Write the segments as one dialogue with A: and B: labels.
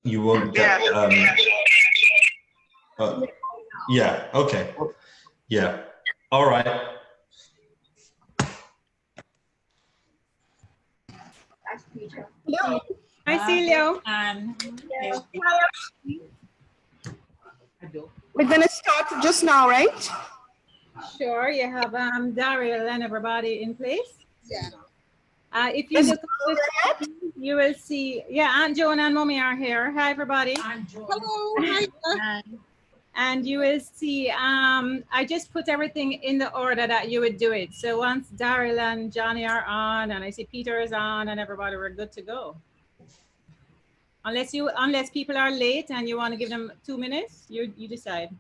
A: you won't get. Yeah. Okay. Yeah. All right.
B: Hello. Hi, Celio. We're going to start just now, right?
C: Sure. You have Daryl and everybody in place.
B: Yeah.
C: If you look at the screen, you will see, yeah, Aunt Joan and Mommy are here. Hi, everybody.
B: Hello. Hi.
C: And you will see, I just put everything in the order that you would do it. So once Daryl and Johnny are on, and I see Peter is on, and everybody, we're good to go. Unless people are late and you want to give them 2 minutes, you decide.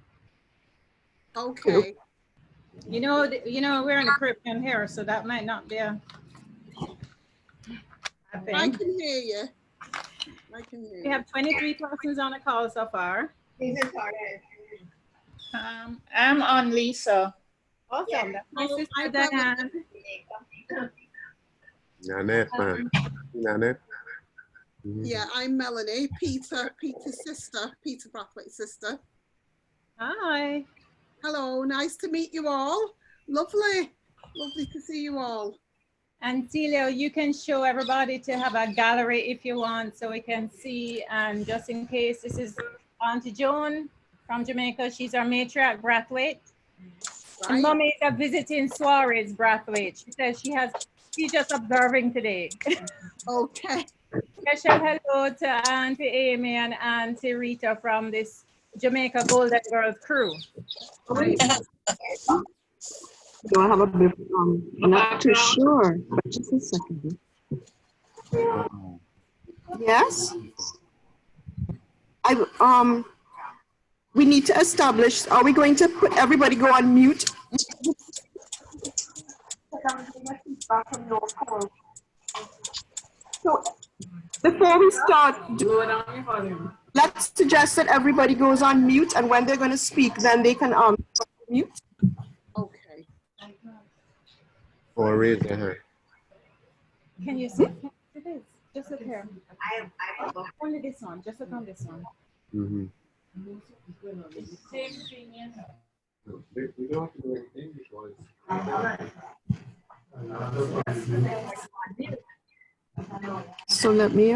B: Okay.
C: You know, we're in the Caribbean here, so that might not be a thing.
B: I can hear you.
C: We have 23 persons on the call so far.
D: I'm on Lisa.
C: Awesome. Yeah. My sister Diane.
E: Nanette.
B: Yeah, I'm Melanie, Peter's sister, Peter Brathwaite's sister.
C: Hi.
B: Hello, nice to meet you all. Lovely to see you all.
C: And Celio, you can show everybody to have a gallery if you want, so we can see. And just in case, this is Auntie Joan from Jamaica. She's our matriarch, Brathwaite. Right. And Mommy is a visiting Suarez, Brathwaite. She says she's just observing today.
B: Okay.
C: Special hello to Auntie Amy and Auntie Rita from this Jamaica Golden Girls crew.
F: Do I have a bit? I'm not too sure, but just a second.
B: Yes. We need to establish. Are we going to put everybody go on mute? So before we start, let's suggest that everybody goes on mute, and when they're going to speak, then they can mute. Okay.
E: Or raise their hand.
C: Can you see? It is. Just look here. Only this one. Just look on this one.
E: Mm-hmm.
C: Same thing, yes.
E: We don't have to do English ones.
B: So let me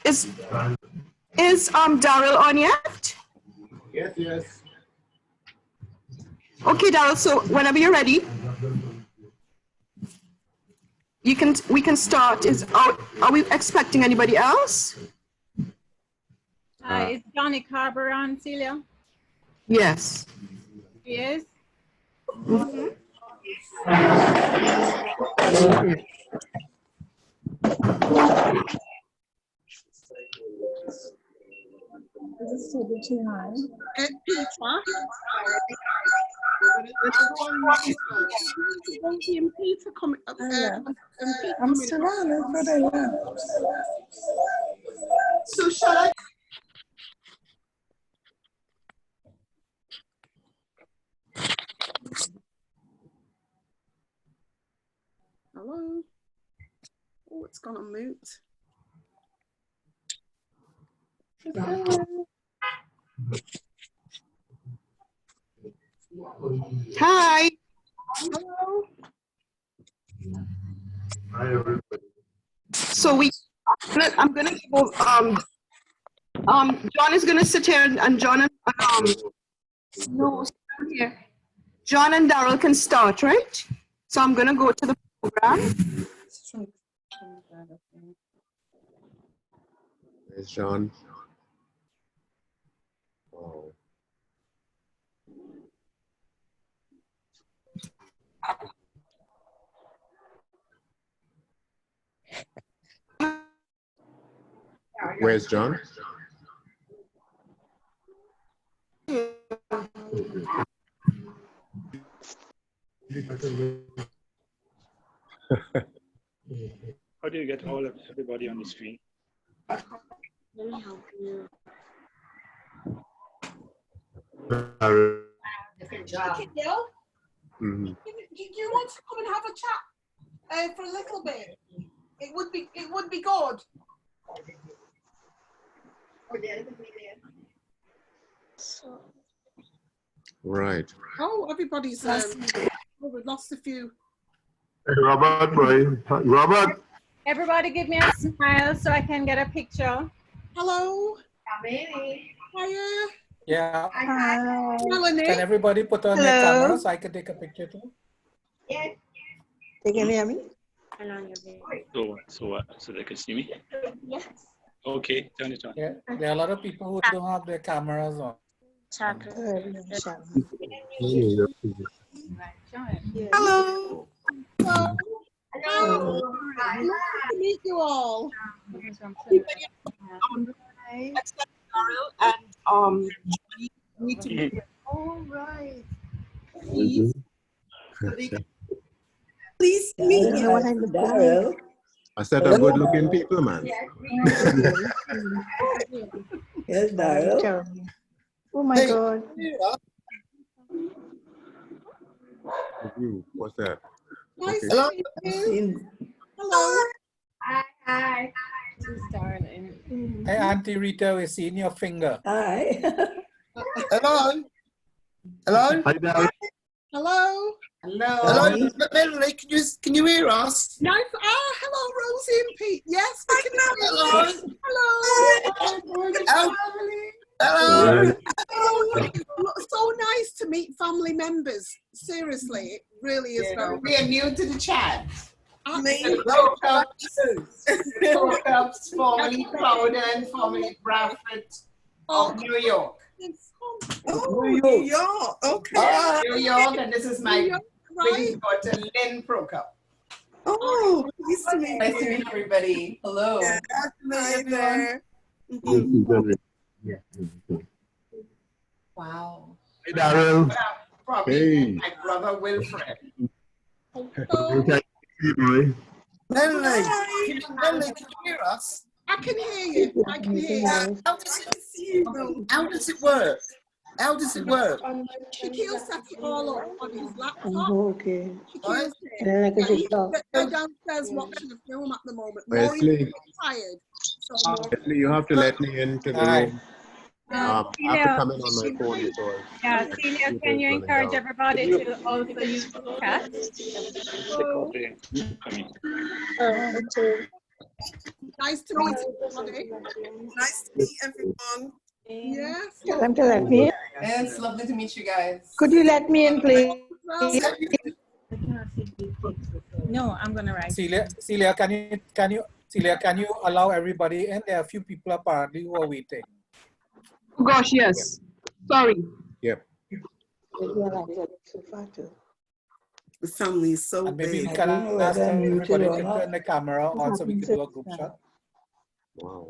B: is Daryl on yet?
E: Yes.
B: Okay, Daryl, so whenever you're ready, we can start. Are we expecting anybody else?
C: Is Johnny Carver on, Celia?
B: Yes.
C: He is?
B: Mm-hmm.
D: Is it still too high?
B: Peter. Peter coming up.
D: I'm still on it,
B: So shall I? Hello. Oh, it's gone on mute. Hi. Hello.
E: Hi, everybody.
B: So I'm gonna go. John is gonna sit here, and John and no, here. John and Daryl can start, right? So I'm gonna go to the program.
E: There's John. Oh. Where's John?
G: How do you get all of everybody on the screen?
B: Let me help you.
E: Good
B: job.
E: Mm-hmm.
B: Do you want to come and have a chat for a little bit? It would be good.
E: Right.
B: Oh, everybody's, oh, we've lost a few.
H: Hey, Robert, boy. Robert.
C: Everybody give me a smile so I can get a picture.
B: Hello. Hiya.
I: Yeah.
B: Melanie.
I: Can everybody put on their camera so I can take a picture too?
J: They can hear me?
G: So they can see me?
B: Yes.
G: Okay, turn it on.
I: Yeah. There are a lot of people who don't have their cameras on.
B: Hello. Hello. Hello. Nice to meet you all.
F: Except Carol and need to be
B: All right.
F: please. Please meet me.
E: I said a good looking people, man.
J: Yes, Daryl. Oh my God.
E: What's that?
B: Nice
E: Okay.
B: to meet you. Hello.
C: Hi. This is darling.
I: Hey, Auntie Rita, we're seeing your finger.
J: Hi.
K: Hello? Hello?
H: Hi, Daryl.
B: Hello.
K: Hello? Melanie, can you hear us?
B: Nice. Ah, hello, Rosie and Pete. Yes, we can hear you. Hello.
K: Hello?
B: So nice to meet family members. Seriously, it really is very.
L: We are new to the chat.
B: Pro-Cups,
L: formerly Crowden, formerly Brathwaite of New York.
F: Oh, New York. Okay.
L: New York, and this is my
B: right?
L: daughter, Lynn Pro-Cup.
F: Oh, nice to meet
L: Nice to
F: you.
L: meet everybody. Hello.
F: Yeah, nice to meet everyone.
L: Wow.
H: Hey, Daryl.
L: Probably my brother Wilfred.
K: Melanie, can you hear us?
B: I can hear you. I can hear you.
K: How does it work? How does it work?
B: Shaquille set it all up on his laptop.
J: Oh, okay.
B: Shaquille
J: Then I can just talk.
B: they're downstairs watching a film at the moment.
E: Wesley.
B: Maureen's tired. So
E: Wesley, you have to let me into the room. I have to come in on my phone because
C: Yeah, Celia, can you encourage everybody to also use the chat?
B: nice to meet everybody.
F: Nice to meet everyone.
B: Yes.
J: Tell them to let me in.
L: It's lovely to meet you guys.
J: Could you let me in, please?
C: No, I'm gonna write.
I: Celia, can you allow everybody in? There are a few people apparently who are waiting.
F: Oh gosh, yes. Sorry.
E: Yep.
F: The family is so
I: And maybe we
F: big.
I: can ask everybody to turn the camera on so we can do a group shot.
E: Wow.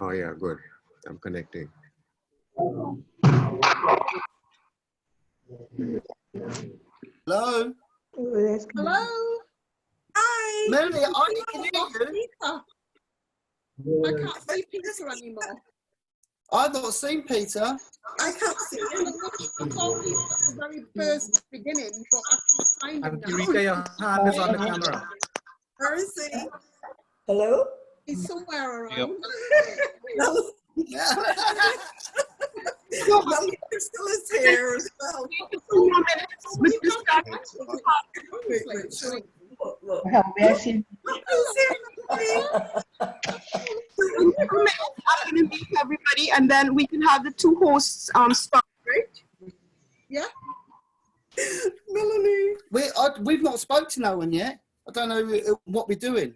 E: Oh yeah, good. I'm connecting.
K: Hello?
B: Hello.
F: Hi.
K: Melanie, I can hear you.
B: I can't see Peter anymore.
K: I've not seen Peter.
F: I can't see him.
B: I saw Peter at the very first beginning, but I can't find him
I: Auntie
B: now.
I: Rita, your hand is on the camera.
F: Where is he?
J: Hello?
B: He's somewhere around.
F: No. Well, he still is here as well. Look. I'm gonna meet everybody, and then we can have the two hosts start, right?
B: Yeah.
F: Melanie.
K: We've not spoke to no one yet. I don't know what we're doing.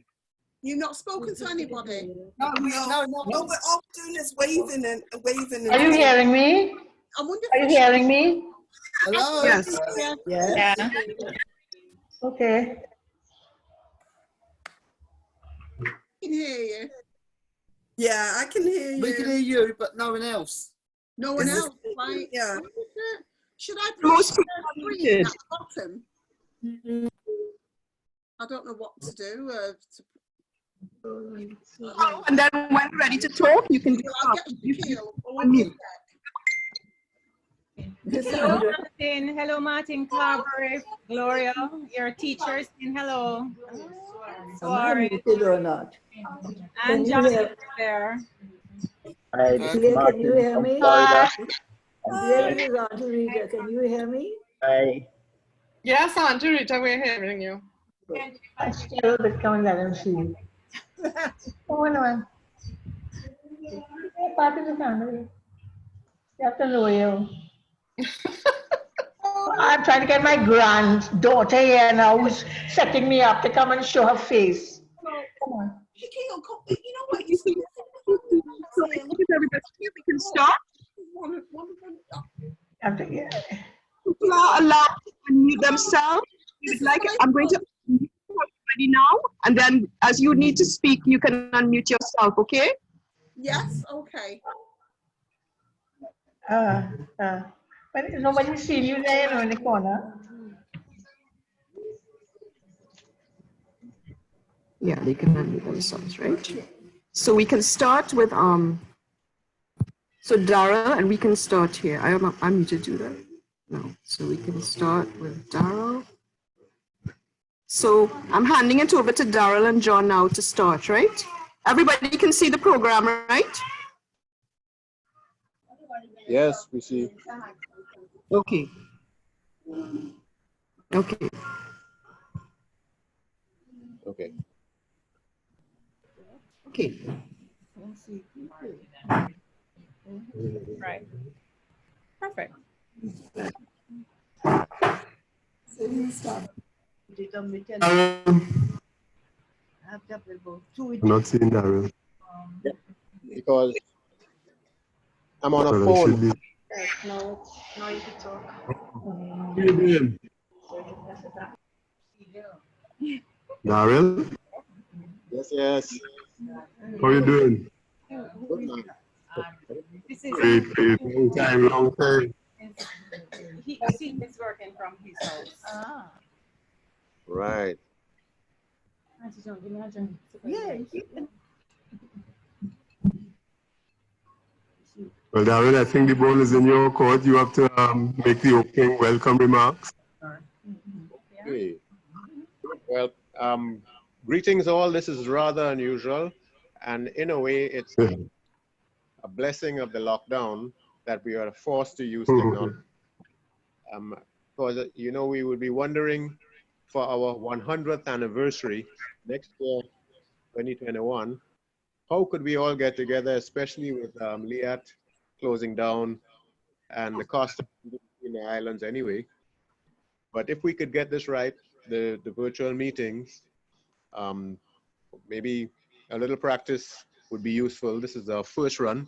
B: You've not spoken to anybody?
K: No,
F: No, we're all doing is waving and waving.
J: Are you hearing me?
B: I wonder
J: Are you hearing me?
K: Hello?
F: Yes.
J: Yes. Okay.
B: I can hear you.
F: Yeah, I can hear you.
K: We can hear you, but no one else.
B: No one
F: Is
B: else, right?
F: Yeah.
B: Should I
F: Most
B: press
F: people
B: screen
F: did.
B: at the bottom? I don't know what to do.
F: And then when ready to talk, you can
B: I'll get Shaquille.
F: unmute.
C: Hello, Martin. Hello, Martin Carberry. Gloria, your teachers saying hello.
J: Am I muted or not?
C: And John is there.
J: Celia, can you hear me?
M: Florida.
J: There is Auntie Rita. Can you hear me?
M: Hi.
N: Yes, Auntie Rita, we're hearing you.
J: I'm still a bit coming down and see. Oh, no. Part of the family. You have to know you. I'm trying to get my granddaughter here now who's setting me up to come and show her face. Come on.
B: You know what? You see, so if everybody's here, we can start. People are allowed to unmute themselves. If you'd like, I'm going to unmute everybody now, and then as you need to speak, you can unmute yourself, okay?
F: Yes, okay.
J: But nobody seen you there in the corner.
B: Yeah, they can unmute themselves, right? So we can start with so Daryl, and we can start here. I'm need to do that. No, so we can start with Daryl. So I'm handing it over to Daryl and John now to start, right? Everybody can see the program, right?
E: Yes, we see.
B: Okay. Okay.
E: Okay.
B: Okay.
C: Right. Perfect.
H: I'm not seeing Daryl.
E: Yeah, because I'm on a
H: Well,
E: phone.
F: No, you can talk.
H: How you doing? Daryl?
E: Yes, yes.
H: How you doing?
E: Good man.
H: Great, great. Long time, long time.
C: He's working from his house.
E: Right.
C: Yeah.
H: Well, Daryl, I think the ball is in your court. You have to make the opening welcome remarks.
E: Okay. Well, greetings all. This is rather unusual. And in a way, it's a blessing of the lockdown that we are forced to use technology. Because, you know, we would be wondering for our 100th anniversary next year, 2021, how could we all get together, especially with Liat closing down and the cost of in the islands anyway. But if we could get this right, the virtual meetings, maybe a little practice would be useful. This is our first run.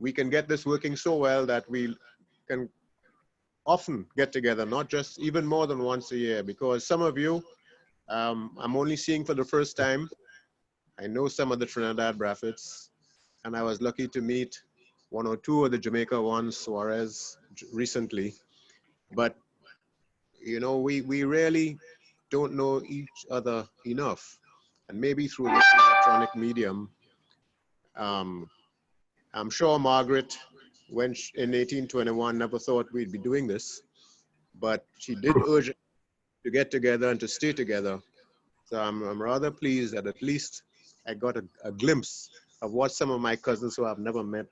E: We can get this working so well that we can often get together, not just even more than once a year, because some of you I'm only seeing for the first time. I know some of the Trinidad Brathwaites, and I was lucky to meet one or two of the Jamaica ones, Suarez, recently. But, you know, we really don't know each other enough. And maybe through this electronic medium, I'm sure Margaret, when in 1821, never thought we'd be doing this, but she did urge us to get together and to stay together. So I'm rather pleased that at least I got a glimpse of what some of my cousins who I've never met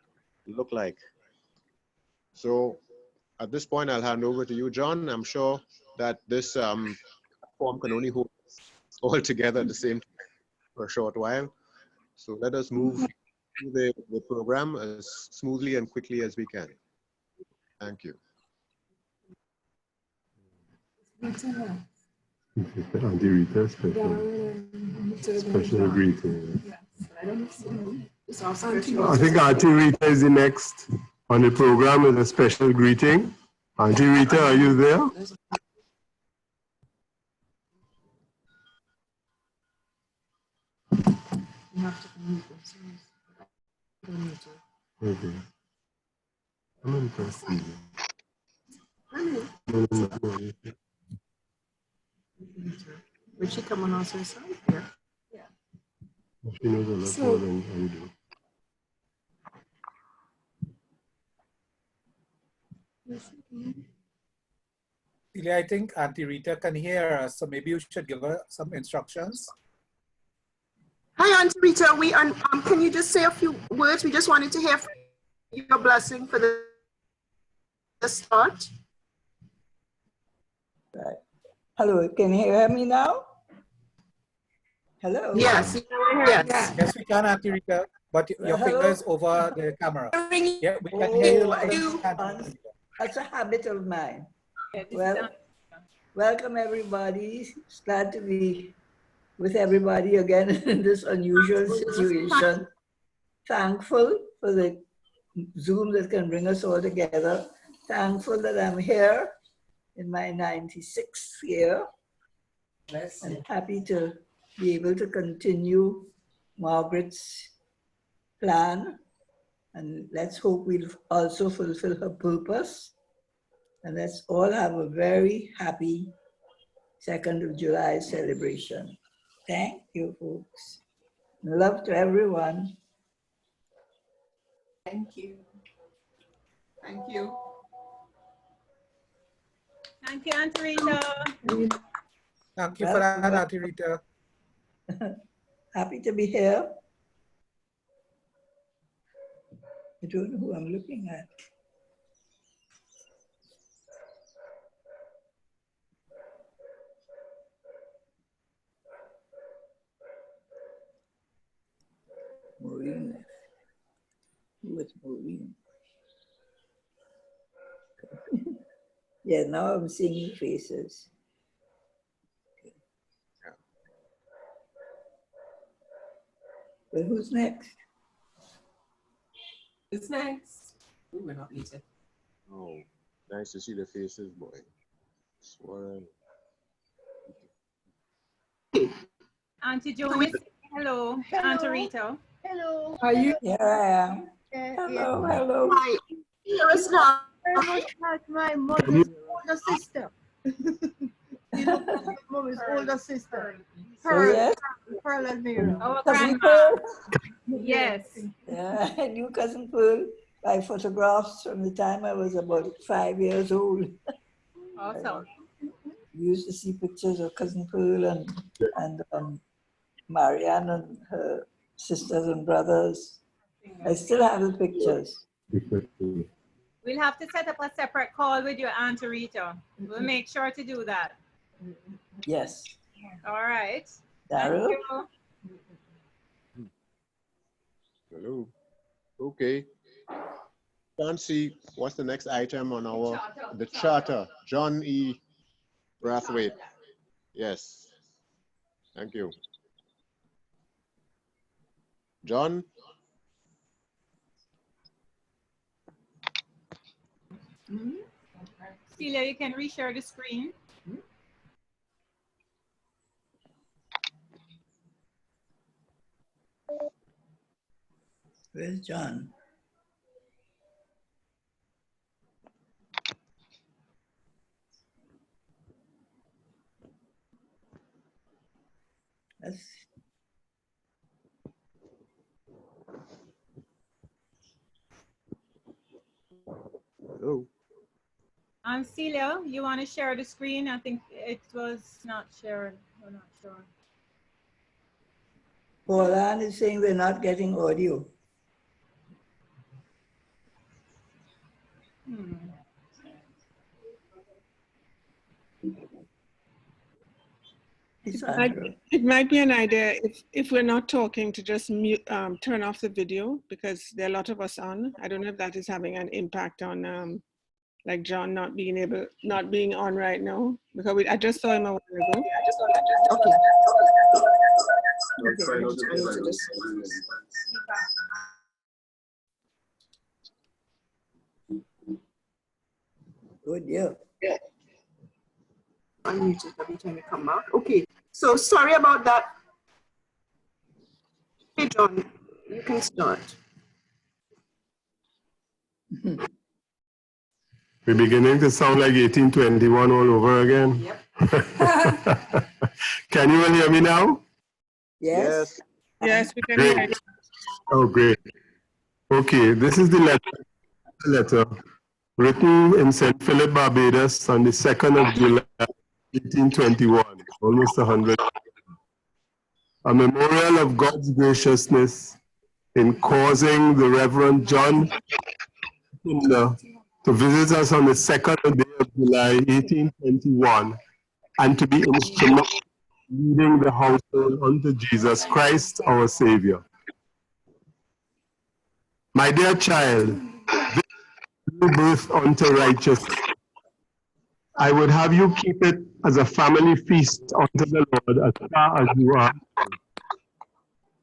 E: look like. So at this point, I'll hand over to you, John. I'm sure that this form can only hold us all together at the same time for a short while. So let us move through the program as smoothly and quickly as we can. Thank you.
H: Auntie Rita, special greeting. I think Auntie Rita is the next on the program with a special greeting. Auntie Rita, are you there? Okay. I'm impressed.
B: Would she come on also side? Yeah.
H: She knows a lot more than I do.
I: Celia, I think Auntie Rita can hear us, so maybe you should give her some instructions.
F: Hi, Auntie Rita. Can you just say a few words? We just wanted to hear your blessing for the start.
M: Right. Hello, can you hear me now? Hello?
F: Yes. Yes.
I: Yes, we can, Auntie Rita, but your
M: Hello?
I: finger is over the camera. Yeah, we can hear you loud and clear.
M: That's a habit of mine. Well, welcome everybody. It's glad to be with everybody again in this unusual situation. Thankful for the Zoom that can bring us all together. Thankful that I'm here in my 96th year. I'm happy to be able to continue Margaret's plan, and let's hope we'll also fulfill her purpose. And let's all have a very happy 2nd of July celebration. Thank you, folks. Love to everyone.
F: Thank you. Thank you.
C: Thank you, Auntie Rita.
I: Thank you for that, Auntie Rita.
M: Happy to be here. I don't know who I'm looking at. Maureen. Who is Maureen? Yeah, now I'm seeing faces. Well, who's next?
F: Who's next? Ooh, we're not muted.
E: Oh, nice to see the faces, boy. Swear.
C: Auntie Joan is hello. Auntie Rita.
D: Hello.
M: Are you? Here I am. Hello, hello.
F: Hi. Here is now.
D: Very much like my mother's older sister. You know, my mother's older sister.
M: Yes?
D: Pearl Elmira.
C: Our
M: Cousin
C: grandma.
M: Pearl?
C: Yes.
M: Yeah, I knew Cousin Pearl by photographs from the time I was about 5 years old.
C: Awesome.
M: We used to see pictures of Cousin Pearl and Marianne and her sisters and brothers. I still have the pictures.
C: We'll have to set up a separate call with your Auntie Rita. We'll make sure to do that.
M: Yes.
C: All right.
M: Daryl?
C: Thank you.
E: Hello. Okay. Can't see what's the next item on the charter. John E. Brathwaite. Yes. Thank you. John?
C: Celia, you can reshare the screen.
M: Where's John? That's
E: Hello.
C: Celia, you want to share the screen? I think it was not shared. We're not sure.
M: Pauline is saying we're not getting audio.
N: It might be an idea if we're not talking to just mute, turn off the video, because there are a lot of us on. I don't know if that is having an impact on like John not being on right now, because I just saw him a while ago.
F: Okay.
M: Good, yeah.
F: Unmuted every time you come back. Okay, so sorry about that. Hey, John, you can start.
H: We're beginning to sound like 1821 all over again.
F: Yep.
H: Can you all hear me now?
M: Yes.
N: Yes, we can hear you.
H: Oh, great. Okay, this is the letter written in St. Philip, Barbados on the 2nd of July, 1821, almost 100. a memorial of God's graciousness in causing the Reverend John to visit us on the 2nd day of July, 1821, and to be instrumental in leading the household unto Jesus Christ, our Savior. My dear child, this new birth unto righteousness, I would have you keep it as a family feast unto the Lord as far as you are.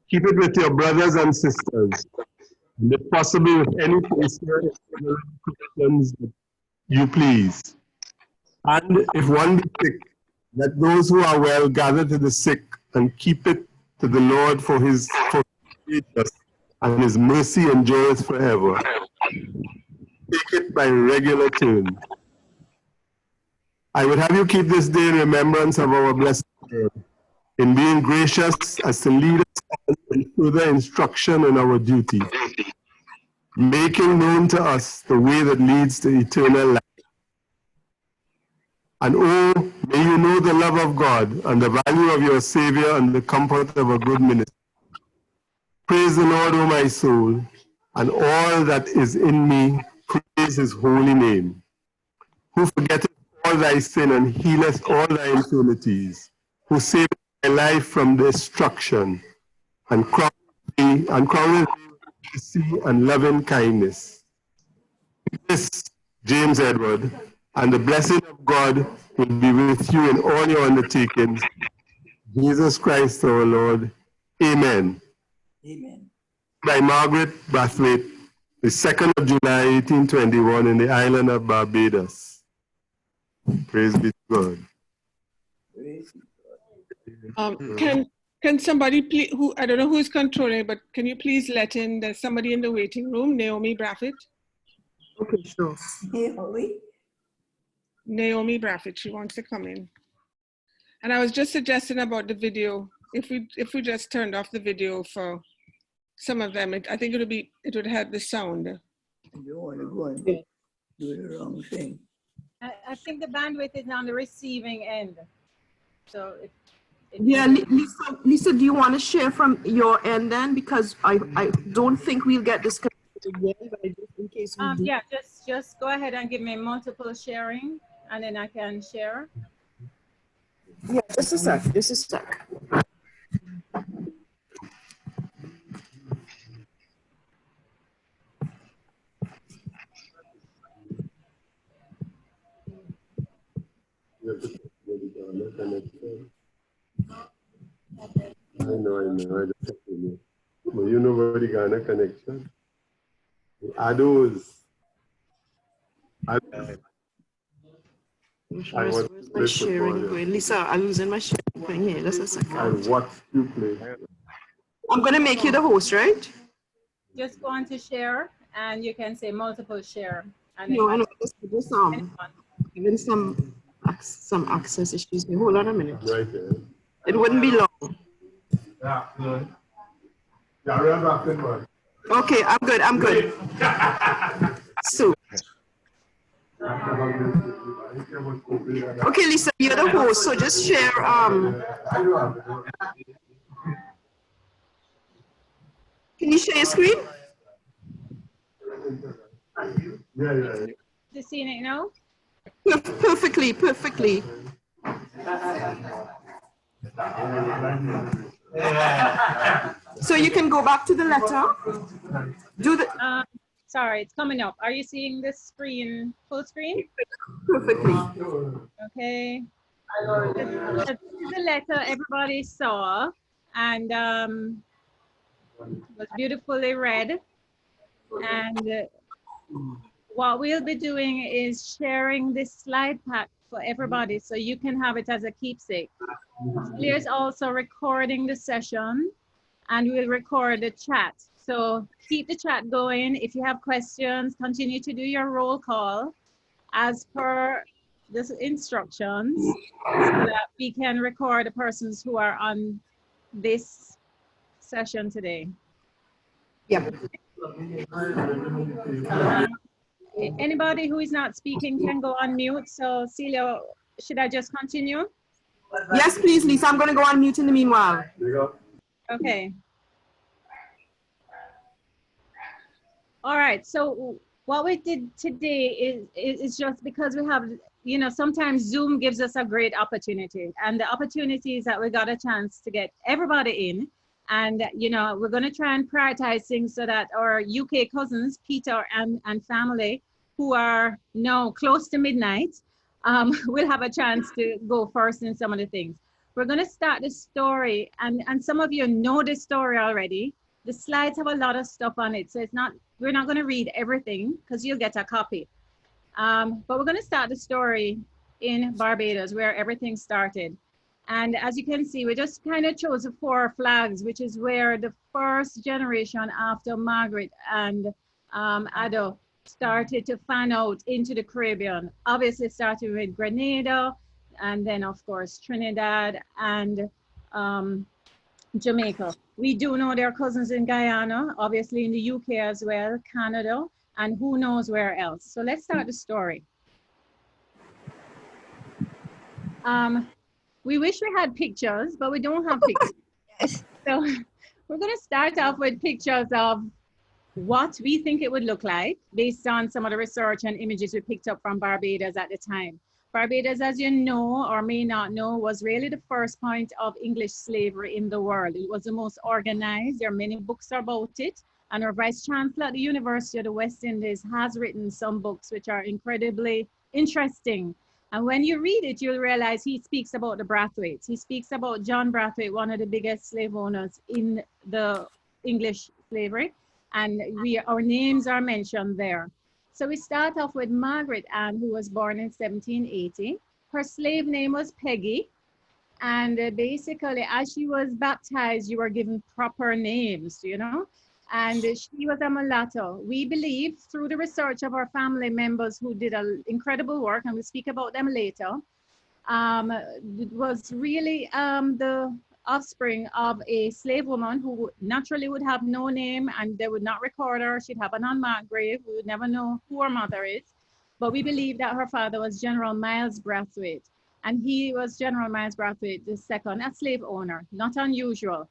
H: Keep it with your brothers and sisters, and if possible with any Christians that you please. And if one be sick, let those who are well gather to the sick and keep it to the Lord for his gracious, and his mercy endureth forever. Take it by regular turn. I would have you keep this day in remembrance of our blessed Lord, in being gracious as to lead us in further instruction in our duty, making known to us the way that leads to eternal life. And oh, may you know the love of God and the value of your Savior and the comfort of a good ministry. Praise the Lord, O my soul, and all that is in me, praise his holy name, who forgetteth all thy sin and healeth all thy infirmities, who saveth thy life from destruction, and crowneth thee with mercy and loving kindness. This, James Edward, and the blessing of God will be with you in all your undertakings. Jesus Christ our Lord. Amen.
M: Amen.
H: By Margaret Brathwaite, the 2nd of July, 1821, in the island of Barbados. Praise be to God.
N: Can somebody please, who, I don't know who is controlling, but can you please let in, there's somebody in the waiting room, Naomi Brathwaite?
B: Okay, sure.
N: Naomi Brathwaite, she wants to come in. And I was just suggesting about the video, if we just turned off the video for some of them, I think it would help the sound.
M: You don't want to go and do the wrong thing.
C: I think the bandwidth is on the receiving end. So
F: yeah, Lisa, do you want to share from your end then? Because I don't think we'll get disconnected again, but just in case we do.
C: Yeah, just go ahead and give me multiple sharing, and then I can share.
F: Yeah, just a sec.
H: I know, I just have to know. But you know about the Ghana connection? Where's
F: my sharing going? Lisa, I'm losing my sharing thing here. Just a second.
H: I watch you play.
F: I'm going to make you the host, right?
C: Just go on to share, and you can say multiple share. And
F: no, I know. Just even some access issues here. Hold on a minute.
H: Right there.
F: It wouldn't be long.
H: Yeah, good. Yeah,
F: okay, I'm good. So. Okay, Lisa, you're the host, so just share. Can you share your screen?
H: Yeah.
C: You seeing it now?
F: Perfectly. So you can go back to the letter. Do the.
C: Sorry, it's coming up. Are you seeing this screen, full screen?
F: Perfectly.
C: Okay. This is the letter everybody saw, and was beautifully read. And what we'll be doing is sharing this slide pack for everybody, so you can have it as a keepsake. There's also recording the session, and we'll record the chat. So keep the chat going. If you have questions, continue to do your roll call as per the instructions, so that we can record the persons who are on this session today.
F: Yeah.
C: Anybody who is not speaking can go on mute. So Celia, should I just continue?
F: Yes, please, Lisa. I'm going to go on mute in the meanwhile.
C: Okay. All right. So what we did today is just because we have, you know, sometimes Zoom gives us a great opportunity, and the opportunity is that we got a chance to get everybody in. And, you know, we're going to try and prioritize things so that our UK cousins, Peter and family, who are now close to midnight, will have a chance to go first in some of the things. We're going to start the story, and some of you know this story already. The slides have a lot of stuff on it, so it's not, we're not going to read everything because you'll get a copy. But we're going to start the story in Barbados, where everything started. And as you can see, we just kind of chose the 4 flags, which is where the first generation after Margaret and Ado started to fan out into the Caribbean. Obviously starting with Grenada, and then of course Trinidad and Jamaica. We do know their cousins in Guyana, obviously in the UK as well, Canada, and who knows where else. So let's start the story. We wish we had pictures, but we don't have pictures. Yes. So we're going to start off with pictures of what we think it would look like based on some of the research and images we picked up from Barbados at the time. Barbados, as you know or may not know, was really the first point of English slavery in the world. It was the most organized. There are many books about it. And our Vice Chancellor at the University of the West Indies has written some books which are incredibly interesting. And when you read it, you'll realize he speaks about the Brathwaites. He speaks about John Brathwaite, one of the biggest slave owners in the English slavery. And our names are mentioned there. So we start off with Margaret Ann, who was born in 1780. Her slave name was Peggy. And basically, as she was baptized, you were given proper names, you know? And she was a mulatto. We believe through the research of our family members who did an incredible work, and we'll speak about them later, it was really the offspring of a slave woman who naturally would have no name, and they would not record her. She'd have an unmarked grave. We would never know who her mother is. But we believe that her father was General Miles Brathwaite, and he was General Miles Brathwaite II, a slave owner, not unusual.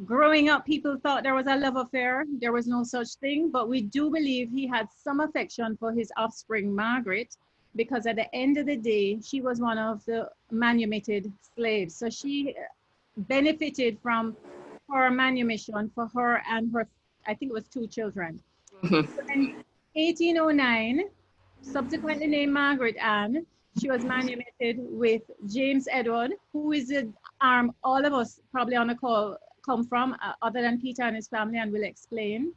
C: Growing up, people thought there was a love affair. There was no such thing, but we do believe he had some affection for his offspring, Margaret, because at the end of the day, she was one of the manumitted slaves. So she benefited from her manumission for her and her, I think it was 2 children. So in 1809, subsequently named Margaret Ann, she was manumitted with James Edward, who is the arm all of us probably on the call come from, other than Peter and his family, and will explain.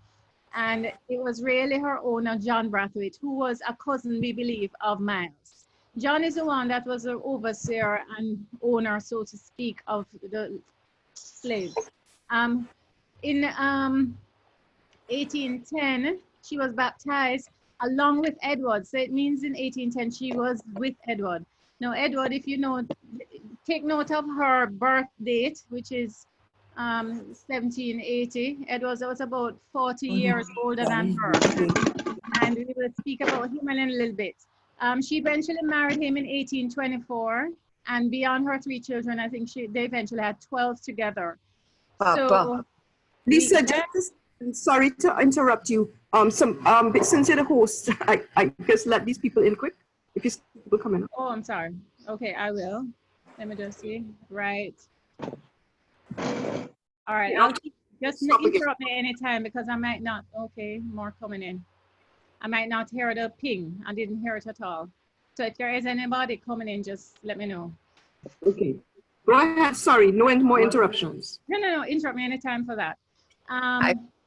C: And it was really her owner, John Brathwaite, who was a cousin, we believe, of Miles. John is the one that was the overseer and owner, so to speak, of the slaves. In 1810, she was baptized along with Edward. So it means in 1810, she was with Edward. Now, Edward, if you know, take note of her birth date, which is 1780. Edward was about 40 years older than her. And we will speak about him in a little bit. She eventually married him in 1824. And beyond her 3 children, I think they eventually had 12 together. So,
F: Lisa, sorry to interrupt you. Since you're the host, I just let these people in quick. If you see people come in.
C: Oh, I'm sorry. Okay, I will. Let me just see. Right. All right. I'll just interrupt me anytime because I might not. Okay, more coming in. I might not hear the ping. I didn't hear it at all. So if there is anybody coming in, just let me know.
F: Okay. Go ahead. Sorry, no more interruptions.
C: No, interrupt me anytime for that.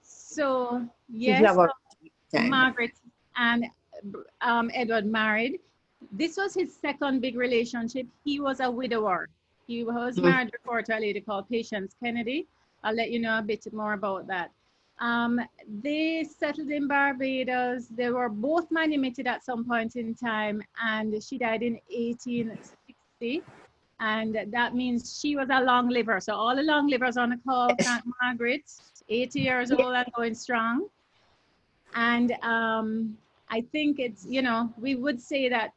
C: So yes, Margaret and Edward married. This was his second big relationship. He was a widower. He was married before to a lady called Patience Kennedy. I'll let you know a bit more about that. They settled in Barbados. They were both manumitted at some point in time, and she died in 1860. And that means she was a long liver. So all the long livers on the call, thank Margaret, 80 years old and going strong. And I think it's, you know, we would say that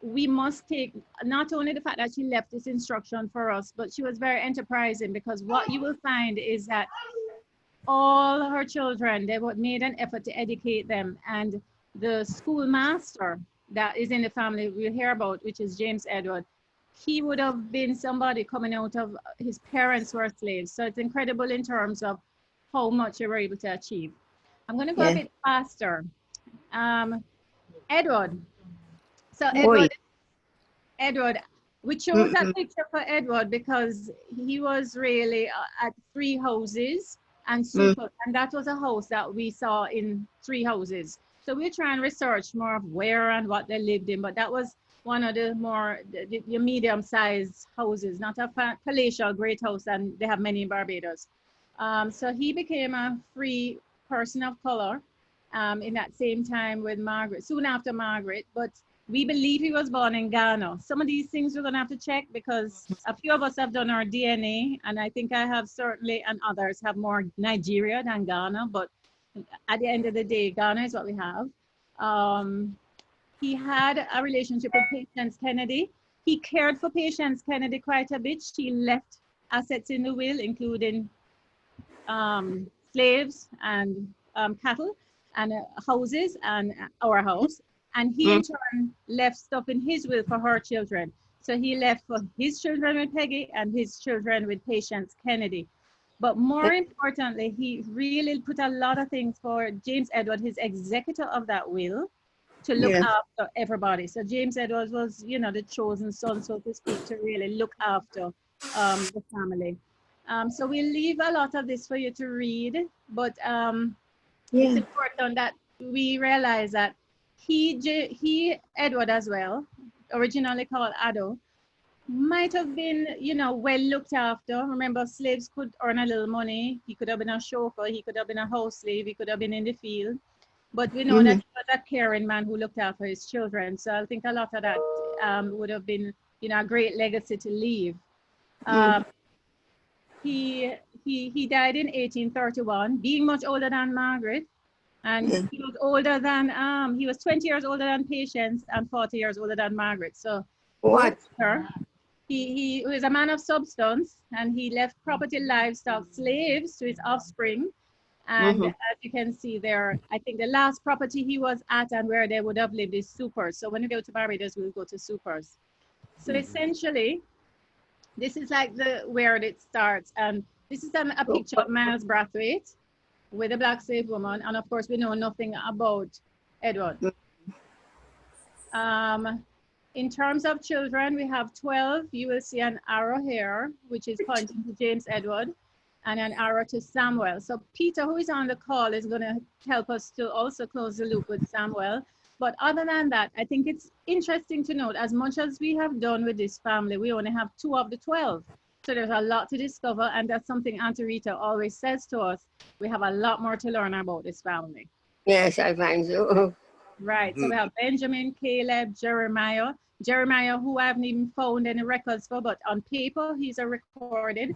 C: we must take not only the fact that she left this instruction for us, but she was very enterprising, because what you will find is that all her children, they made an effort to educate them. And the schoolmaster that is in the family we'll hear about, which is James Edward, he would have been somebody coming out of his parents who were slaves. So it's incredible in terms of how much they were able to achieve. I'm going to go a bit faster. Edward. So Edward, we chose that picture for Edward because he was really at 3 houses and super, and that was a house that we saw in 3 houses. So we try and research more of where and what they lived in, but that was one of the more the medium-sized houses, not a palatial great house, and they have many in Barbados. So he became a free person of color in that same time with Margaret, soon after Margaret, but we believe he was born in Ghana. Some of these things we're gonna have to check because a few of us have done our DNA, and I think I have certainly, and others have more Nigeria than Ghana, but at the end of the day, Ghana is what we have. He had a relationship with Patience Kennedy. He cared for Patience Kennedy quite a bit. She left assets in the will, including slaves and cattle and houses and our house. And he in turn left stuff in his will for her children. So he left for his children with Peggy and his children with Patience Kennedy. But more importantly, he really put a lot of things for James Edward, his executor of that will, to look after everybody. So James Edward was, you know, the chosen son, so to speak, to really look after the family. So we'll leave a lot of this for you to read, but it's important that we realize that he, Edward as well, originally called Ado, might have been, you know, well looked after. Remember, slaves could earn a little money. He could have been a chauffeur, he could have been a house slave, he could have been in the field. But we know that he was a caring man who looked after his children. So I think a lot of that would have been, you know, a great legacy to leave. He died in 1831, being much older than Margaret. And he was older than, he was 20 years older than Patience and 40 years older than Margaret. So he was a man of substance, and he left property, livestock, slaves to his offspring. And as you can see there, I think the last property he was at and where they would have lived is Supers. So when we go to Barbados, we'll go to Supers. So essentially, this is like where it starts. And this is a picture of Miles Brathwaite with a black slave woman. And of course, we know nothing about Edward. In terms of children, we have 12. You will see an arrow here, which is pointing to James Edward, and an arrow to Samuel. So Peter, who is on the call, is going to help us to also close the loop with Samuel. But other than that, I think it's interesting to note, as much as we have done with this family, we only have 2 of the 12. So there's a lot to discover, and that's something Auntie Rita always says to us. We have a lot more to learn about this family.
O: Yes, I find so.
C: Right, so we have Benjamin, Caleb, Jeremiah, who I haven't even found any records for, but on paper, he's a recorded.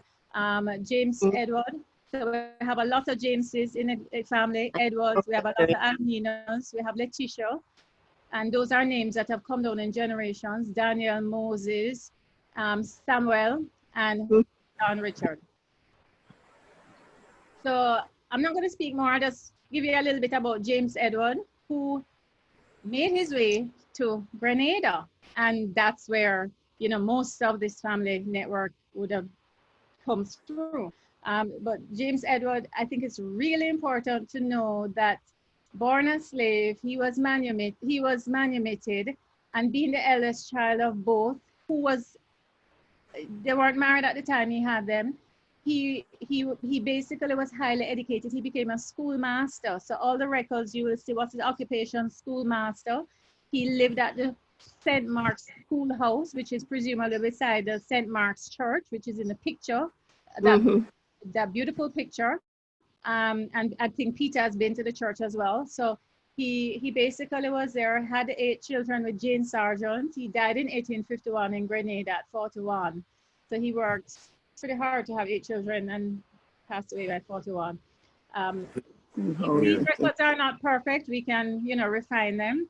C: James Edward. So we have a lot of Jameses in the family. Edwards, we have a lot of Aminas, we have Letitia, and those are names that have come down in generations. Daniel, Moses, Samuel, and John Richard. So I'm not going to speak more, I'll just give you a little bit about James Edward, who made his way to Grenada. And that's where, you know, most of this family network would have comes through. But James Edward, I think it's really important to know that born a slave, he was manumitted, and being the eldest child of both, they weren't married at the time he had them. He basically was highly educated. He became a schoolmaster. So all the records you will see, what's his occupation? Schoolmaster. He lived at the St. Mark's Schoolhouse, which is presumably beside the St. Mark's Church, which is in the picture, that beautiful picture. And I think Peter has been to the church as well. So he basically was there, had 8 children with Jane Sargent. He died in 1851 in Grenada at 41. So he worked pretty hard to have 8 children and passed away by 41. These records are not perfect. We can, you know, refine them.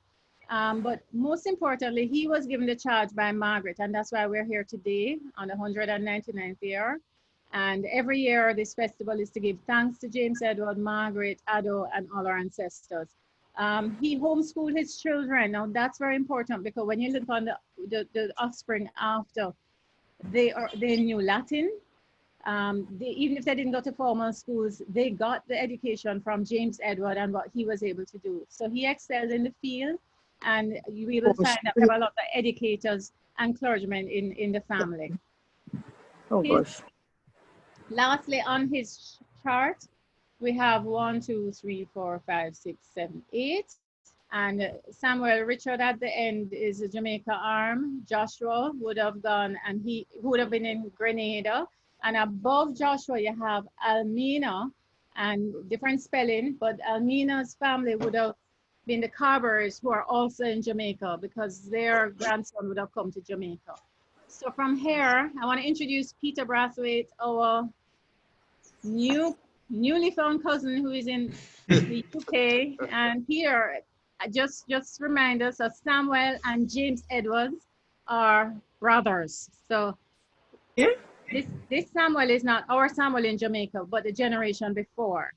C: But most importantly, he was given the charge by Margaret, and that's why we're here today on the 199th year. And every year, this festival is to give thanks to James Edward, Margaret, Ado, and all our ancestors. He homeschooled his children. Now, that's very important because when you look on the offspring after, they knew Latin. Even if they didn't go to formal schools, they got the education from James Edward and what he was able to do. So he excelled in the field, and we will find that there are a lot of educators and clergymen in the family.
O: Oh, gosh.
C: Lastly, on his chart, we have 1, 2, 3, 4, 5, 6, 7, 8. And Samuel Richard at the end is a Jamaica arm. Joshua would have gone, and he would have been in Grenada. And above Joshua, you have Almina, and different spelling, but Almina's family would have been the Carbers, who are also in Jamaica, because their grandson would have come to Jamaica. So from here, I want to introduce Peter Brathwaite, our newly found cousin who is in the UK. And Peter, just remind us that Samuel and James Edwards are brothers. So this Samuel is not our Samuel in Jamaica, but the generation before.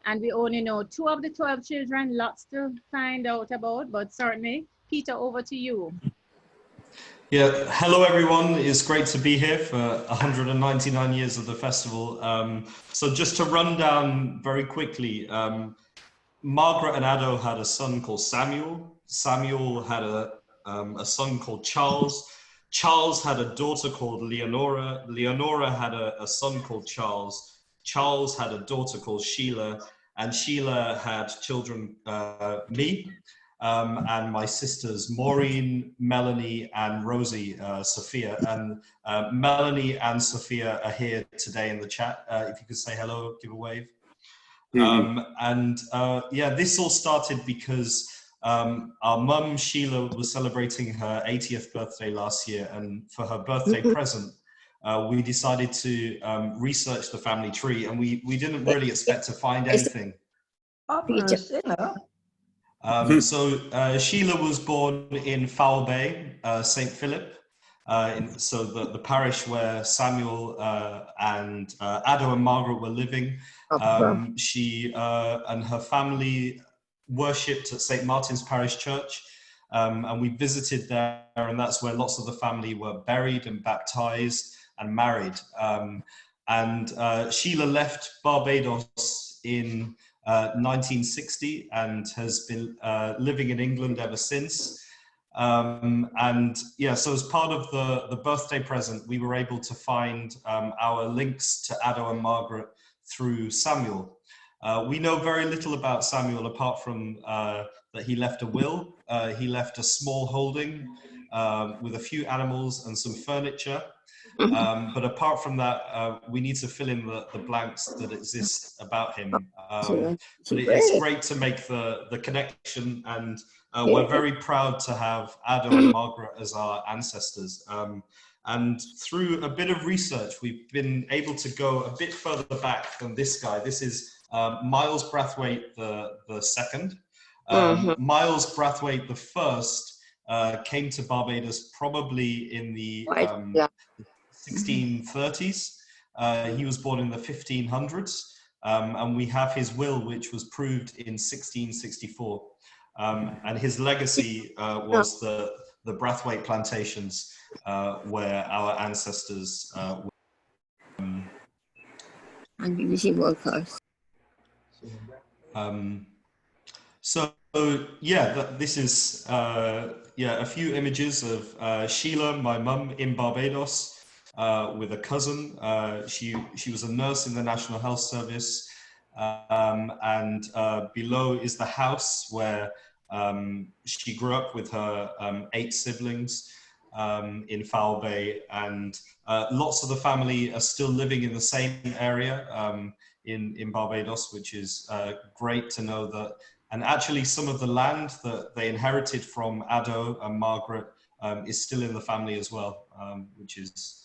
C: And we only know 2 of the 12 children, lots to find out about, but certainly, Peter, over to you.
A: Yeah, hello everyone. It's great to be here for 199 years of the festival. So just to run down very quickly, Margaret and Ado had a son called Samuel. Samuel had a son called Charles. Charles had a daughter called Leonora. Leonora had a son called Charles. Charles had a daughter called Sheila, and Sheila had children, me, and my sisters, Maureen, Melanie, and Rosie, Sophia. And Melanie and Sophia are here today in the chat. If you could say hello, give a wave. Yeah, this all started because our mum, Sheila, was celebrating her 80th birthday last year, and for her birthday present, we decided to research the family tree, and we didn't really expect to find anything. So Sheila was born in Foul Bay, St. Philip, so the parish where Samuel and Ado and Margaret were living. She and her family worshipped at St. Martin's Parish Church, and we visited there, and that's where lots of the family were buried and baptized and married. Sheila left Barbados in 1960 and has been living in England ever since. Yeah, so as part of the birthday present, we were able to find our links to Ado and Margaret through Samuel. We know very little about Samuel apart from that he left a will. He left a small holding with a few animals and some furniture. But apart from that, we need to fill in the blanks that exist about him. But it's great to make the connection, and we're very proud to have Ado and Margaret as our ancestors. And through a bit of research, we've been able to go a bit further back than this guy. This is Miles Brathwaite the second. Miles Brathwaite the first came to Barbados probably in the 1630s. He was born in the 1500s, and we have his will, which was proved in 1664. And his legacy was the Brathwaite plantations, where our ancestors were.
O: And BBC workers.
A: So yeah, this is a few images of Sheila, my mum, in Barbados. With a cousin. She was a nurse in the National Health Service, and below is the house where she grew up with her 8 siblings in Foul Bay, and lots of the family are still living in the same area in Barbados, which is great to know that. And actually some of the land that they inherited from Ado and Margaret is still in the family as well, which is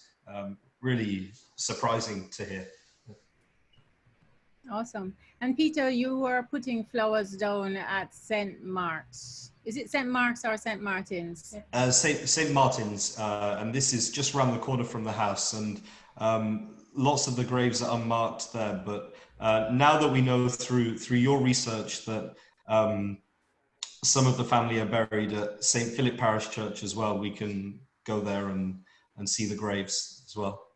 A: really surprising to hear.
C: Awesome. And Peter, you were putting flowers down at St. Mark's. Is it St. Mark's or St. Martin's?
A: St. Martin's, and this is just around the corner from the house, and lots of the graves are unmarked there. But now that we know through your research that some of the family are buried at St. Philip Parish Church as well, we can go there and see the graves as well.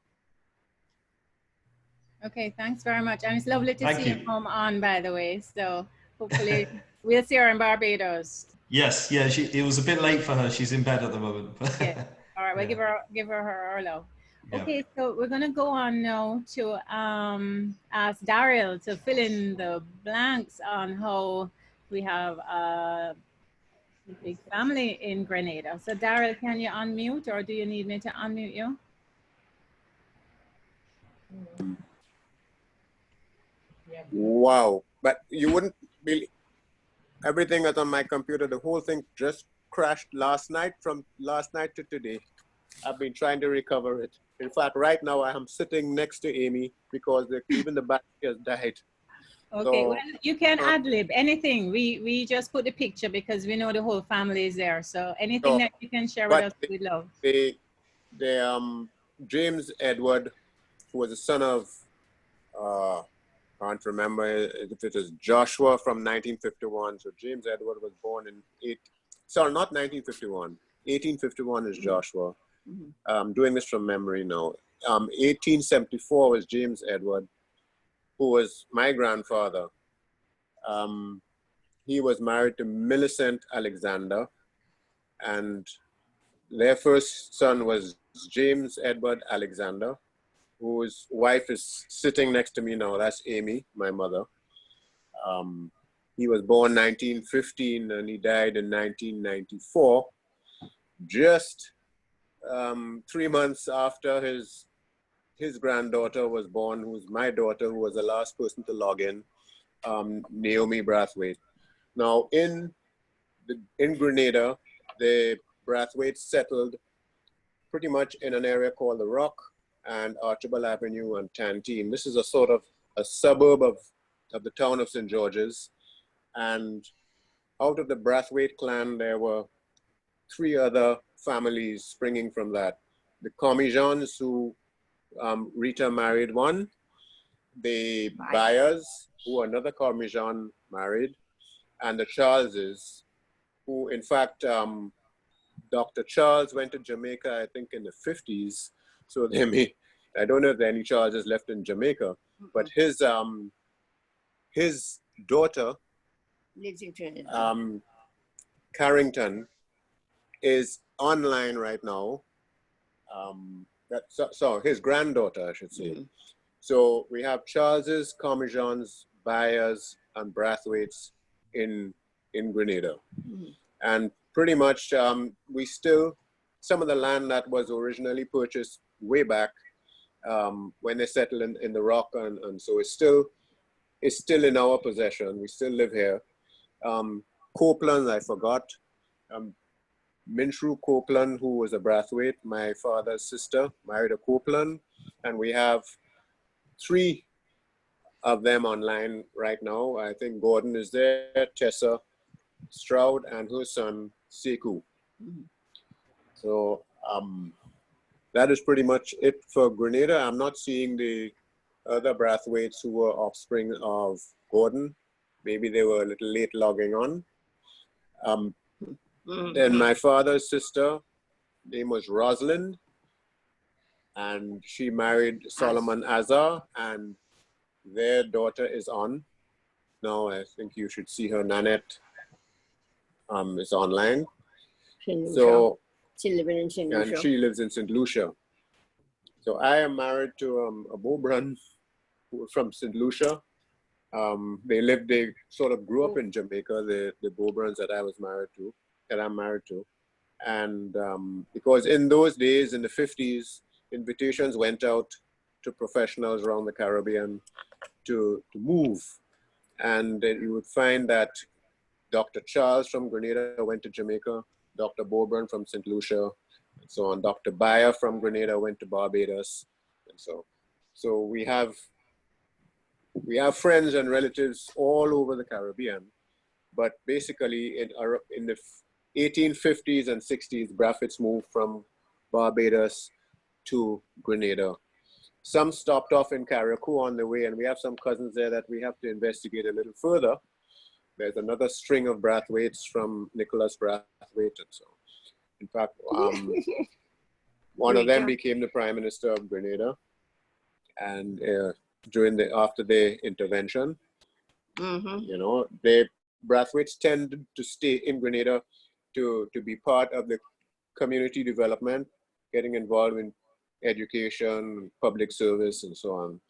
C: Okay, thanks very much. And it's lovely to
A: Thank
C: see
A: you.
C: you home on, by the way. So hopefully we'll see her in Barbados.
A: Yes, yeah, it was a bit late for her. She's in bed at the moment.
C: Yeah. All right, we'll
A: Yeah.
C: give her her love.
A: Yeah.
C: Okay, so we're gonna go on now to ask Daryl to fill in the blanks on how we have a big family in Grenada. So Daryl, can you unmute, or do you need me to unmute you?
E: Wow, but you wouldn't believe everything that's on my computer. The whole thing just crashed last night. From last night to today, I've been trying to recover it. In fact, right now I am sitting next to Amy because even the battery has died.
C: Okay,
E: So,
C: well, you can ad-lib anything. We just put the picture because we know the whole family is there. So anything that you can share with us, we'd love.
E: James Edward, who was the son of, can't remember if it is Joshua from 1951. So James Edward was born in not 1951. 1851 is Joshua. I'm doing this from memory now. 1874 was James Edward, who was my grandfather. He was married to Millicent Alexander, and their first son was James Edward Alexander, whose wife is sitting next to me now. That's Amy, my mother. He was born 1915 and he died in 1994, just 3 months after his granddaughter was born, who was my daughter, who was the last person to log in, Naomi Brathwaite. Now, in Grenada, the Brathwaites settled pretty much in an area called the Rock and Archibald Avenue and Tantine. This is a sort of a suburb of the town of St. George's. And out of the Brathwaite clan, there were 3 other families springing from that. The Comijans, who Rita married one, the Byers, who another Cormijan married, and the Charleses, who in fact, Dr. Charles went to Jamaica, I think in the 50s. So I don't know if there are any Charleses left in Jamaica, but his daughter, Carrington, is online right now. So his granddaughter, I should say. So we have Charleses, Comijans, Byers, and Brathwaites in Grenada. And pretty much some of the land that was originally purchased way back when they settled in the Rock, and so it's still in our possession. We still live here. Copeland, I forgot. Minshrew Copeland, who was a Brathwaite, my father's sister, married a Copeland, and we have 3 of them online right now. I think Gordon is there, Tessa Stroud, and her son, Sekou. So that is pretty much it for Grenada. I'm not seeing the other Brathwaites who were offspring of Gordon. Maybe they were a little late logging on. Then my father's sister, name was Rosalind, and she married Solomon Azar, and their daughter is on. Now I think you should see her, Nanette, is online. So
O: she lives in St. Lucia.
E: And she lives in St. Lucia. So I am married to a Bobran from St. Lucia. They sort of grew up in Jamaica, the Bobrans that I'm married to. And because in those days, in the 50s, invitations went out to professionals around the Caribbean to move. And then you would find that Dr. Charles from Grenada went to Jamaica, Dr. Bobran from St. Lucia, and so on. Dr. Bayer from Grenada went to Barbados. And so we have friends and relatives all over the Caribbean, But basically, in the 1850s and 60s, Brathwaites moved from Barbados to Grenada. Some stopped off in Carriacou on the way, and we have some cousins there that we have to investigate a little further. There's another string of Brathwaites from Nicholas Brathwaite, and so. In fact, one of them became the Prime Minister of Grenada, and after the intervention, you know, Brathwaites tended to stay in Grenada to be part of the community development, getting involved in education, public service, and so on.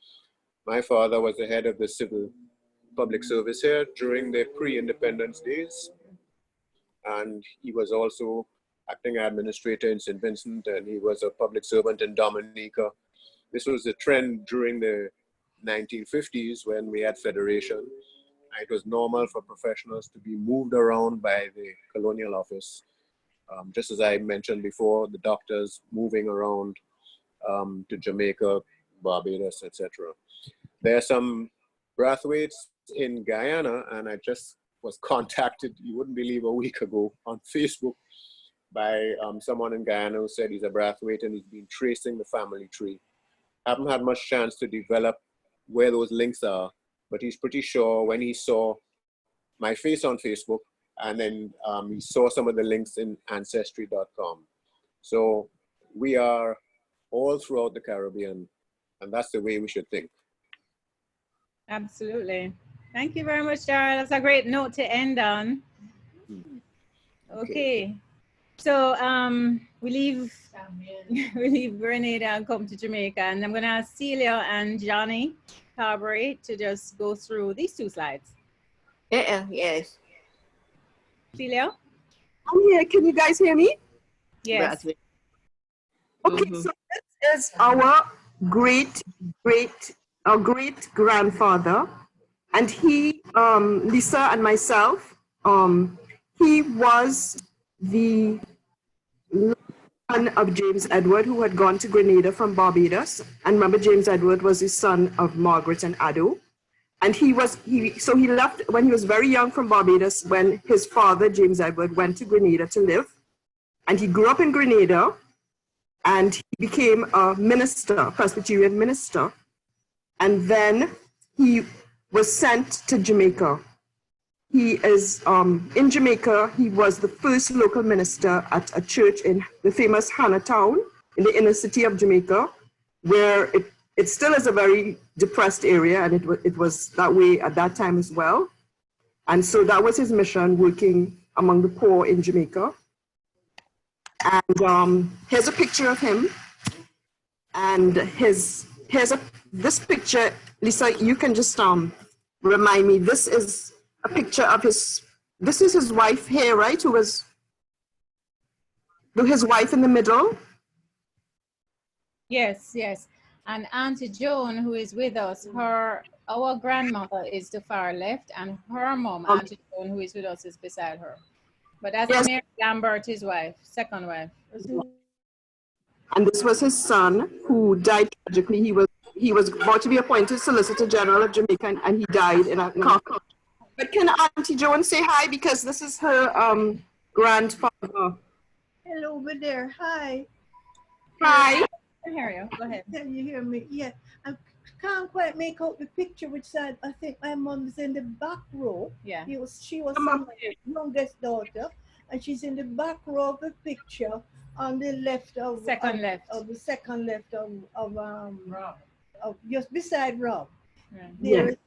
E: My father was the head of the civil public service here during the pre-independence days, and he was also acting administrator in St. Vincent, and he was a public servant in Dominica. This was the trend during the 1950s when we had federation. It was normal for professionals to be moved around by the colonial office. Just as I mentioned before, the doctors moving around to Jamaica, Barbados, etc. There are some Brathwaites in Guyana, and I just was contacted, you wouldn't believe, a week ago on Facebook by someone in Guyana who said he's a Brathwaite and he's been tracing the family tree. Haven't had much chance to develop where those links are, but he's pretty sure when he saw my face on Facebook, and then he saw some of the links in Ancestry.com. So we are all throughout the Caribbean, and that's the way we should think.
C: Absolutely. Thank you very much, Dara. That's a great note to end on. Okay. So we leave Grenada and come to Jamaica, and I'm going to ask Celia and Johnny Carberry to just go through these two slides.
O: Yes.
C: Celia?
F: I'm here. Can you guys hear me?
C: Yes.
F: Okay, so this is our great grandfather, and he, Lisa and myself, he was the son of James Edward, who had gone to Grenada from Barbados. And remember, James Edward was the son of Margaret and Ado. And he left when he was very young from Barbados, when his father, James Edward, went to Grenada to live. And he grew up in Grenada, and he became a minister, a Presbyterian minister. And then he was sent to Jamaica. He is, in Jamaica, he was the first local minister at a church in the famous Hannahtown, in the inner city of Jamaica, where it still is a very depressed area, and it was that way at that time as well. And so that was his mission, working among the poor in Jamaica. And here's a picture of him. And this picture, Lisa, you can just remind me, this is a picture of this is his wife here, right? Who was his wife in the middle?
C: Yes, yes. And Auntie Joan, who is with us, our grandmother is the far left, and her mom, Auntie Joan, who is with us, is beside her. But that's Mary Lambert, his wife, second wife.
F: And this was his son, who died tragically. He was about to be appointed Solicitor General of Jamaica, and he died in a car crash. But can Auntie Joan say hi, because this is her grandfather.
D: Hello over there. Hi.
C: Hi. I can hear you. Go ahead.
D: Can you hear me? Yeah. I can't quite make out the picture which side. I think my mom's in the back row.
C: Yeah.
D: She was my youngest daughter, and she's in the back row of the picture on the left of the second left of just beside Rob.
C: Right.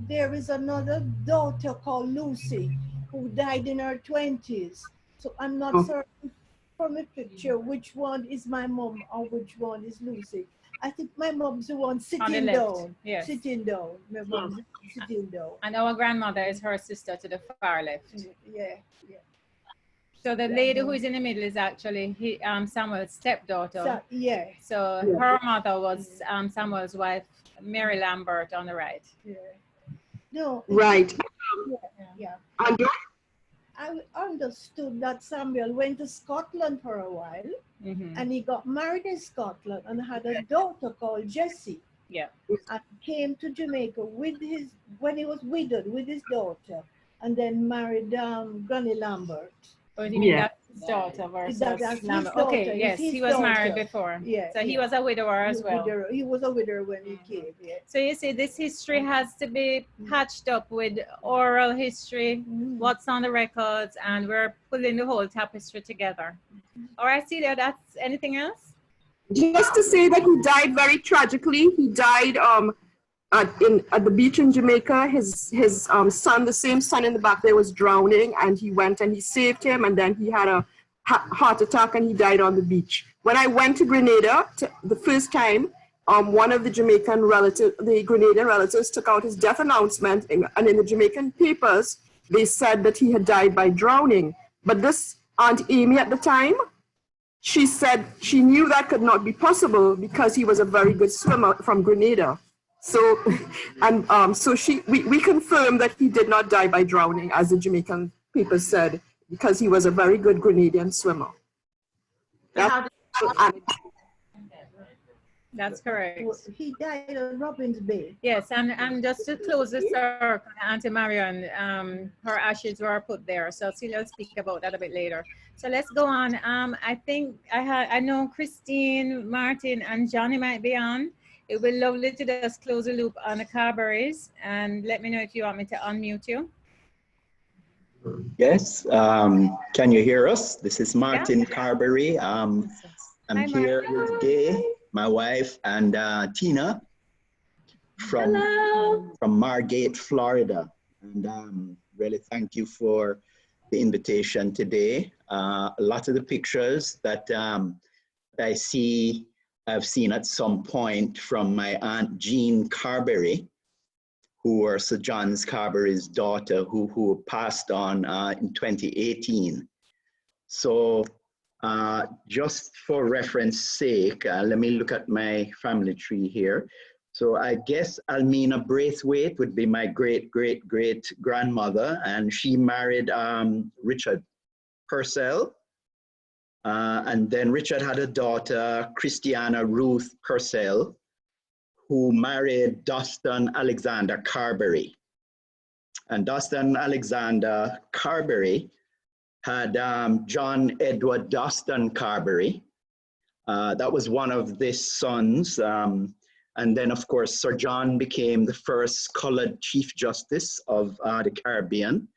D: There is another daughter called Lucy who died in her 20s. So I'm not certain from the picture which one is my mom or which one is Lucy. I think my mom's the one sitting down.
C: Yes.
D: Sitting down. My mom's sitting down.
C: And our grandmother is her sister to the far left.
D: Yeah.
C: So the lady who is in the middle is actually Samuel's stepdaughter. So
D: Yeah.
C: her mother was Samuel's wife, Mary Lambert, on the right.
D: Yeah. No.
F: Right.
D: Yeah. I understood that Samuel went to Scotland for a while, and he got married in Scotland and had a daughter called Jessie.
C: Yeah.
D: And came to Jamaica when he was widowed with his daughter. and then married Granny Lambert.
C: Or do you mean that's his daughter versus
D: That's his
C: Lambert?
D: daughter.
C: Okay, yes,
D: It's his
C: he was married
D: daughter.
C: before.
D: Yeah.
C: So he was a widower as well.
D: He was a widower when he came. Yeah.
C: So you see, this history has to be patched up with oral history, what's on the records, and we're pulling the whole tapestry together. All right, Celia, that's anything else?
F: Just to say that he died very tragically. He died at the beach in Jamaica. His son, the same son in the back there, was drowning, and he went and he saved him, and then he had a heart attack and he died on the beach. When I went to Grenada the first time, one of the Grenadian relatives took out his death announcement, and in the Jamaican papers, they said that he had died by drowning. But this Aunt Amy at the time, she said she knew that could not be possible because he was a very good swimmer from Grenada. So, and so we confirmed that he did not die by drowning, as the Jamaican papers said, because he was a very good Grenadian swimmer.
C: That's correct.
D: He died on Robins Bay.
C: Yes, and just to close the circle, Auntie Marion, her ashes were put there. So Celia will speak about that a bit later. So let's go on. I think I know Christine, Martin, and Johnny might be on. It would be lovely to just close the loop on the Carberries, and let me know if you want me to unmute you.
P: Yes, can you hear us? This is Martin Carberry. I'm here with Gay, my wife, and Tina from Margate, Florida. And really thank you for the invitation today. A lot of the pictures that I see, I've seen at some point from my Aunt Jean Carberry, who was Sir John Carberry's daughter, who passed on in 2018. So just for reference sake, let me look at my family tree here. So I guess Almina Brathwaite would be my great-great-great-grandmother, and she married Richard Purcell. And then Richard had a daughter, Christiana Ruth Purcell, who married Doston Alexander Carberry. And Doston Alexander Carberry had John Edward Doston Carberry. That was one of their sons. And then, of course, Sir John became the first colored Chief Justice of the Caribbean.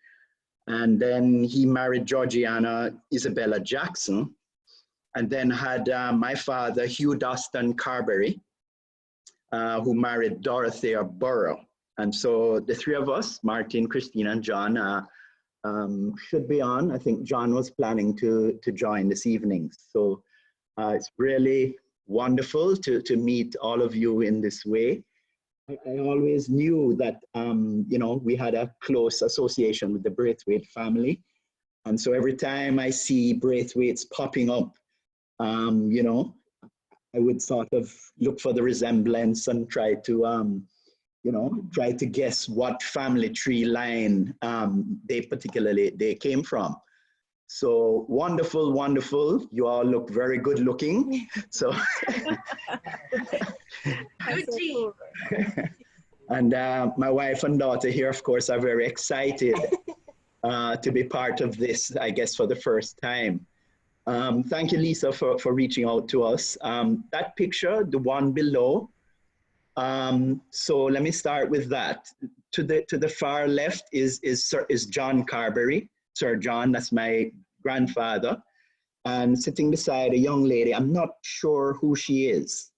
P: And then he married Georgiana Isabella Jackson, and then had my father, Hugh Doston Carberry, who married Dorothea Burrow. And so the three of us, Martin, Christina, and John, should be on. I think John was planning to join this evening. So it's really wonderful to meet all of you in this way. I always knew that, you know, we had a close association with the Brathwaite family. And so every time I see Brathwaites popping up, you know, I would sort of look for the resemblance and try to, you know, try to guess what family tree line they came from. So wonderful, wonderful. You all look very good looking. So, and my wife and daughter here, of course, are very excited to be part of this, I guess, for the first time. Thank you, Lisa, for reaching out to us. That picture, the one below, so let me start with that. To the far left is John Carberry, Sir John, that's my grandfather, and sitting beside a young lady. I'm not sure who she is,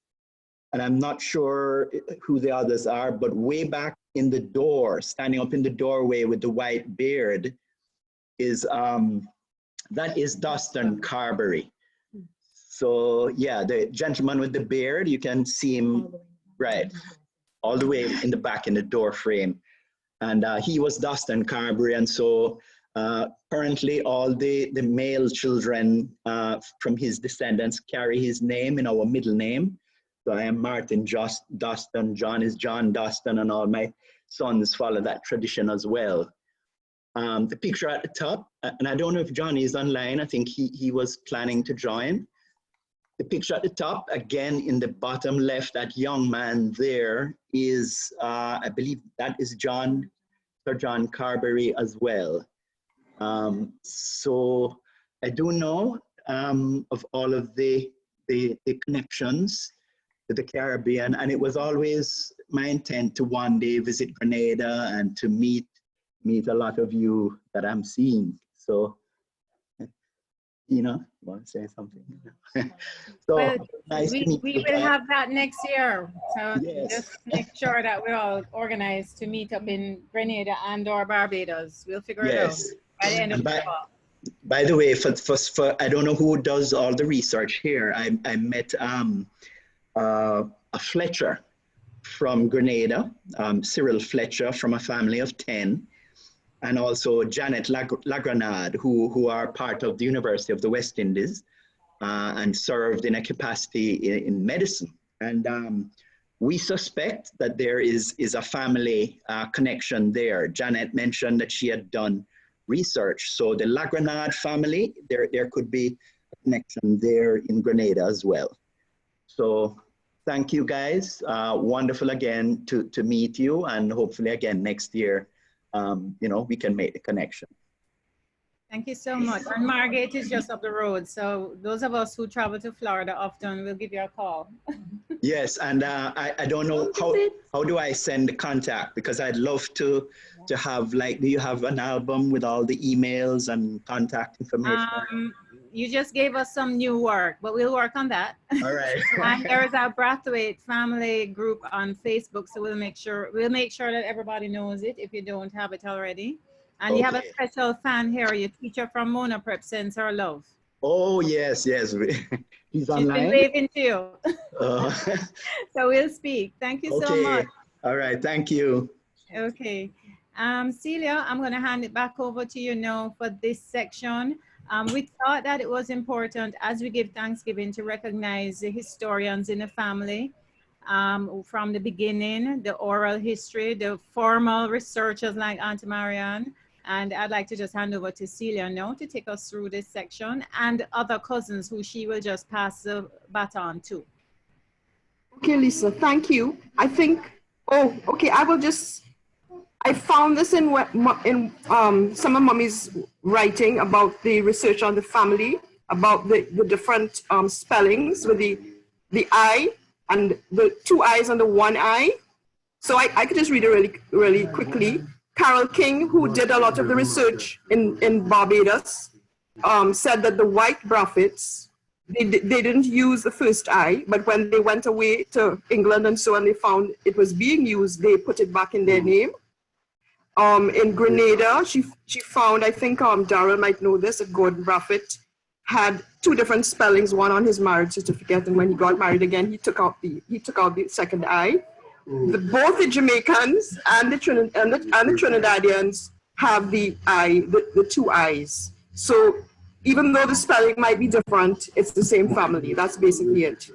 P: and I'm not sure who the others are, but way back in the door, standing up in the doorway with the white beard, is that is Doston Carberry. So yeah, the gentleman with the beard, you can see him right all the way in the back in the door frame. And he was Doston Carberry. And so currently all the male children from his descendants carry his name in our middle name. So I am Martin Doston, John is John Doston, and all my sons follow that tradition as well. The picture at the top, and I don't know if Johnny is online, I think he was planning to join. The picture at the top, again in the bottom left, that young man there is, I believe that is John Sir John Carberry as well. So I do know of all of the connections to the Caribbean, and it was always my intent to one day visit Grenada and to meet a lot of you that I'm seeing. So, you want to say something? So
C: well,
P: nice to meet
C: we
P: you
C: will
P: guys.
C: have that next year. So
P: Yes.
C: just make sure that we're all organized to meet up in Grenada and or Barbados. We'll figure it out
P: Yes.
C: by the end of
P: And
C: the fall.
P: by the way, for I don't know who does all the research here. I met a Fletcher from Grenada, Cyril Fletcher from a family of 10, and also Janet Lagranade, who are part of the University of the West Indies and served in a capacity in medicine. And we suspect that there is a family connection there. Janet mentioned that she had done research. So the Lagranade family, there could be a connection there in Grenada as well. So thank you guys. Wonderful again to meet you, and hopefully again next year, we can make the connection.
C: Thank you so much. And Margate is just up the road. So those of us who travel to Florida often will give you a call.
P: Yes, and I don't know how do I send the contact, because I'd love to have, like, do you have an album with all the emails and contact information?
C: You just gave us some new work, but we'll work on that.
P: All right.
C: And there is our Brathwaite family group on Facebook, so we'll make sure that everybody knows it if you don't have it already. And you have a special fan here, your teacher from Mona Prep sends her love.
P: Oh yes, he's
C: She's
P: online.
C: been waving to you. So we'll speak. Thank you so much.
P: All right, thank you.
C: Okay. Celia, I'm going to hand it back over to you now for this section. We thought that it was important as we give Thanksgiving to recognize the historians in the family from the beginning, the oral history, the formal researchers like Auntie Marianne. And I'd like to just hand over to Celia now to take us through this section, and other cousins who she will just pass the baton to.
F: Okay, Lisa, thank you. I think, I found this in some of Mommy's writing about the research on the family, about the different spellings with the I and the 2 I's and the 1 I. So I could just read it really quickly. Carol King, who did a lot of the research in Barbados, said that the white Brathwaites, they didn't use the first I, but when they went away to England and so on, they found it was being used, they put it back in their name. In Grenada, she found, I think Darrell might know this, that Gordon Brathwaite had 2 different spellings, one on his marriage certificate, and when he got married again, he took out the second I. Both the Jamaicans and the Trinidadians have the I, the 2 I's. So even though the spelling might be different, it's the same family. That's basically it.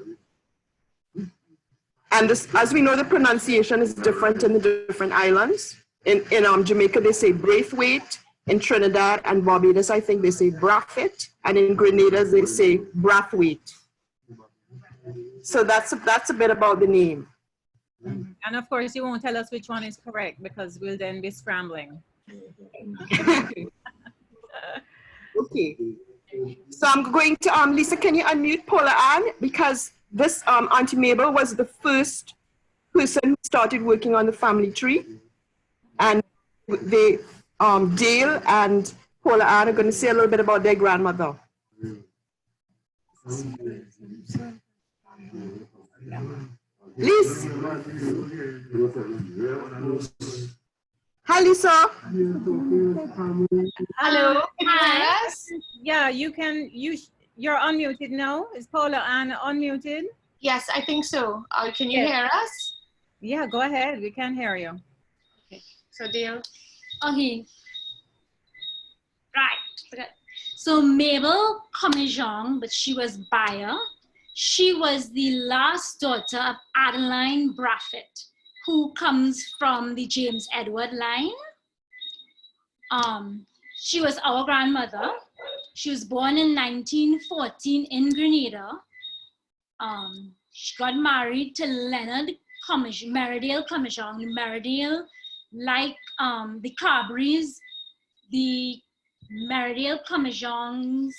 F: And as we know, the pronunciation is different in the different islands. In Jamaica, they say Brathwaite. In Trinidad and Barbados, I think they say Brathwaite. And in Grenada, they say Brathwaite. So that's a bit about the name.
C: And of course, you won't tell us which one is correct, because we'll then be scrambling.
F: Okay. So I'm going to, Lisa, can you unmute Paula Ann? Because this Auntie Mabel was the first person who started working on the family tree. And they, Dale and Paula Ann are going to say a little bit about their grandmother. Lisa. Hi, Lisa.
C: Hello. Hi. Yeah, you're unmuted now. Is Paula Ann unmuted?
Q: Yes, I think so. Can you hear us?
C: Yeah, go ahead. We can hear you.
Q: Okay. So Dale. Okay. Right. So Mabel Comijong, but she was Bayer. She was the last daughter of Adeline Brathwaite, who comes from the James Edward line. She was our grandmother. She was born in 1914 in Grenada. She got married to Leonard Meridale Comijong. Meridale like the Carberries, the Meridale Commissions,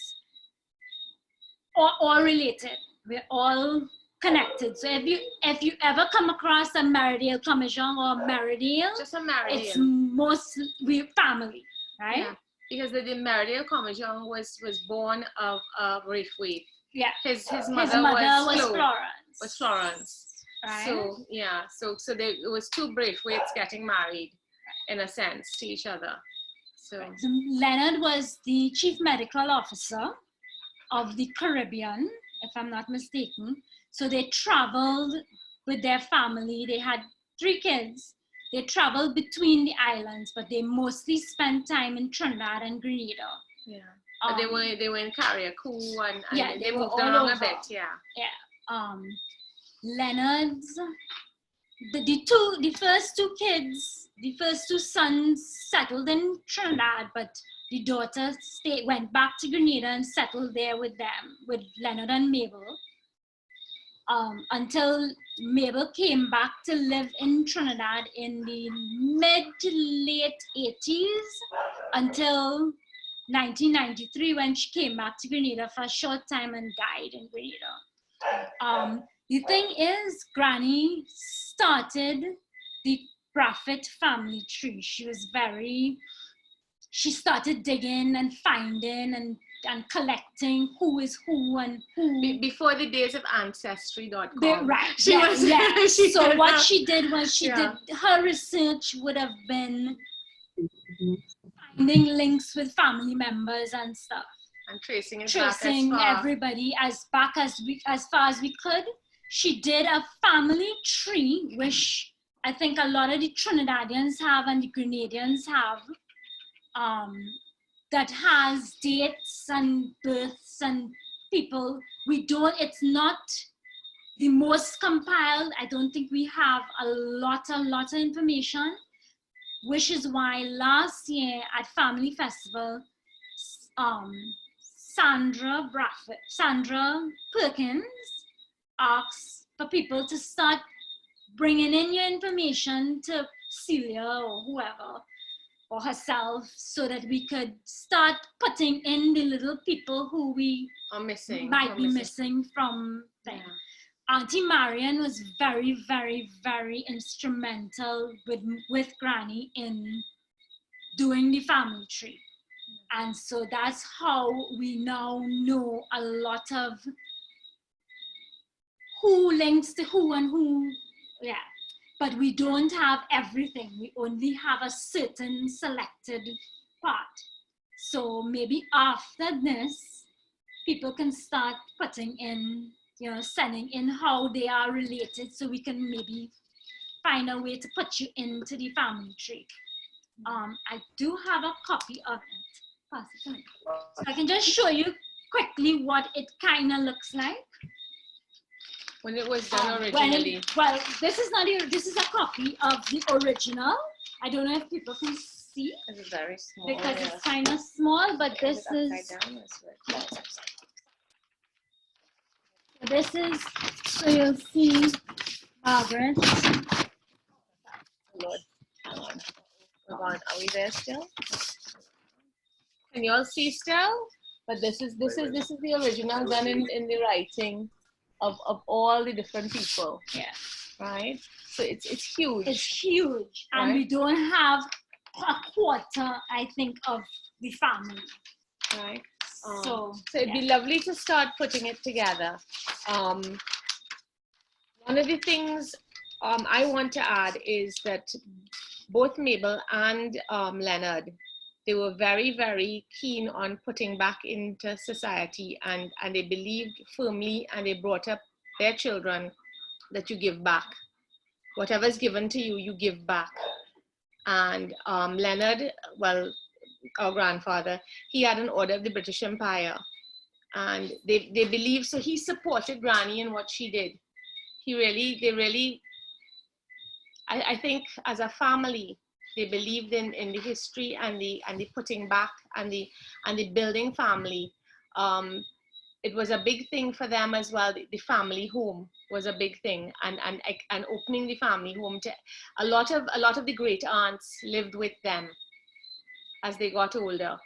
Q: all related. We're all connected. So if you ever come across a Meridale Commission or Meridale,
R: just a Meridale,
Q: it's mostly family, right?
R: Yeah, because the Meridale Commission was born of Brathwaite.
Q: Yeah,
R: his mother was
Q: Florence.
R: Was Florence.
Q: Right.
R: So yeah, so it was two Braithwaites getting married, in a sense, to each other. So
Q: Leonard was the chief medical officer of the Caribbean, if I'm not mistaken. So they traveled with their family. They had 3 kids. They traveled between the islands, but they mostly spent time in Trinidad and Grenada.
R: Yeah, but they were in Carriacou and
Q: yeah,
R: they moved
Q: all
R: around
Q: over.
R: a bit. Yeah.
Q: Yeah. Leonard's the first 2 kids, the first 2 sons settled in Trinidad, but the daughter went back to Grenada and settled there with them, with Leonard and Mabel, until Mabel came back to live in Trinidad in the mid to late 80s until 1993 when she came back to Grenada for a short time and died in Grenada. The thing is, Granny started the Brathwaite family tree. She started digging and finding and collecting who is who and who.
R: Before the days of Ancestry.com.
Q: Right,
R: Yeah.
Q: So what she did was her research would have been finding links with family members and stuff.
R: And tracing
Q: everybody as far as we could. She did a family tree, which I think a lot of the Trinidadians have and the Grenadians have, that has dates and births and people. It's not the most compiled. I don't think we have a lot of information, which is why last year at Family Festival, Sandra Perkins asked for people to start bringing in your information to Celia or whoever, or herself, so that we could start putting in the little people who we might be missing from there. Yeah. Auntie Marian was very, very, very instrumental with Granny in doing the family tree. And so that's how we now know a lot of who links to who and who, yeah. But we don't have everything. We only have a certain selected part. So maybe after this, people can start putting in, sending in how they are related, so we can maybe find a way to put you into the family tree. I do have a copy of it. Pass it to me. So I can just show you quickly what it kind of looks like.
R: When it was done originally.
Q: This is a copy of the original. I don't know if people can see.
R: It's very small.
Q: Because it's kind of small, but this is. So you'll see Margaret.
R: Lord, hang on. Hold on. Are we there still? Can you all see still? But this is the original done in the writing of all the different people.
Q: Yeah.
R: Right? So it's huge.
Q: It's huge. Right? And we don't have a quarter, I think, of the family.
R: Right. So it'd be lovely to start putting it together. One of the things I want to add is that both Mabel and Leonard, they were very, very keen on putting back into society, and they believed firmly, and they brought up their children that you give back. Whatever's given to you, you give back. And Leonard, well, our grandfather, he had an order of the British Empire, and they believed, so he supported Granny in what she did. They really, I think as a family, they believed in the history and the putting back and the building family. it was a big thing for them as well. The family home was a big thing, and opening the family home to a lot of the great aunts lived with them as they got older,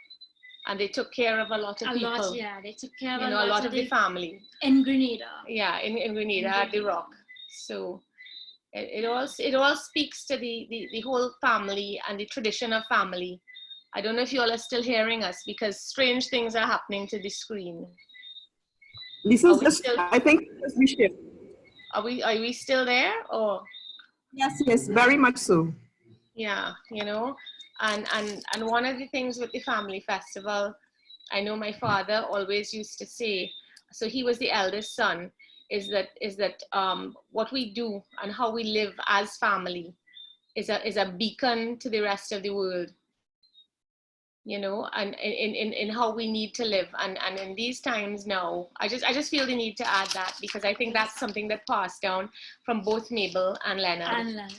R: and they took care of a lot of people.
Q: Yeah, they took care of
R: a lot of the family
Q: in Grenada.
R: Yeah, in Grenada at the Rock. So it all speaks to the whole family and the tradition of family. I don't know if you all are still hearing us, because strange things are happening to the screen.
F: Lisa's just, I think, we shift.
R: Are we still there, or?
F: Yes, very much so.
R: Yeah, and one of the things with the family festival, I know my father always used to say, so he was the eldest son, is that what we do and how we live as family is a beacon to the rest of the world, and in how we need to live, and in these times now, I just feel the need to add that, because I think that's something that passed down from both Mabel and Leonard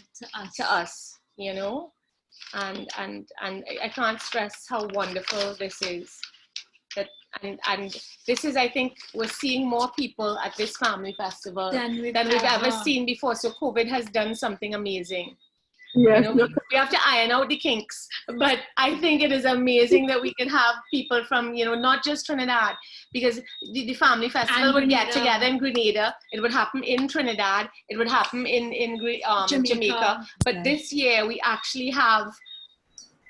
R: to us, and I can't stress how wonderful this is. And this is, I think, we're seeing more people at this family festival than we've ever seen before. So COVID has done something amazing.
F: Yes.
R: We have to iron out the kinks, but I think it is amazing that we can have people from, not just Trinidad, because the family festival would get together in Grenada. It would happen in Trinidad. It would happen in Jamaica. But this year we actually have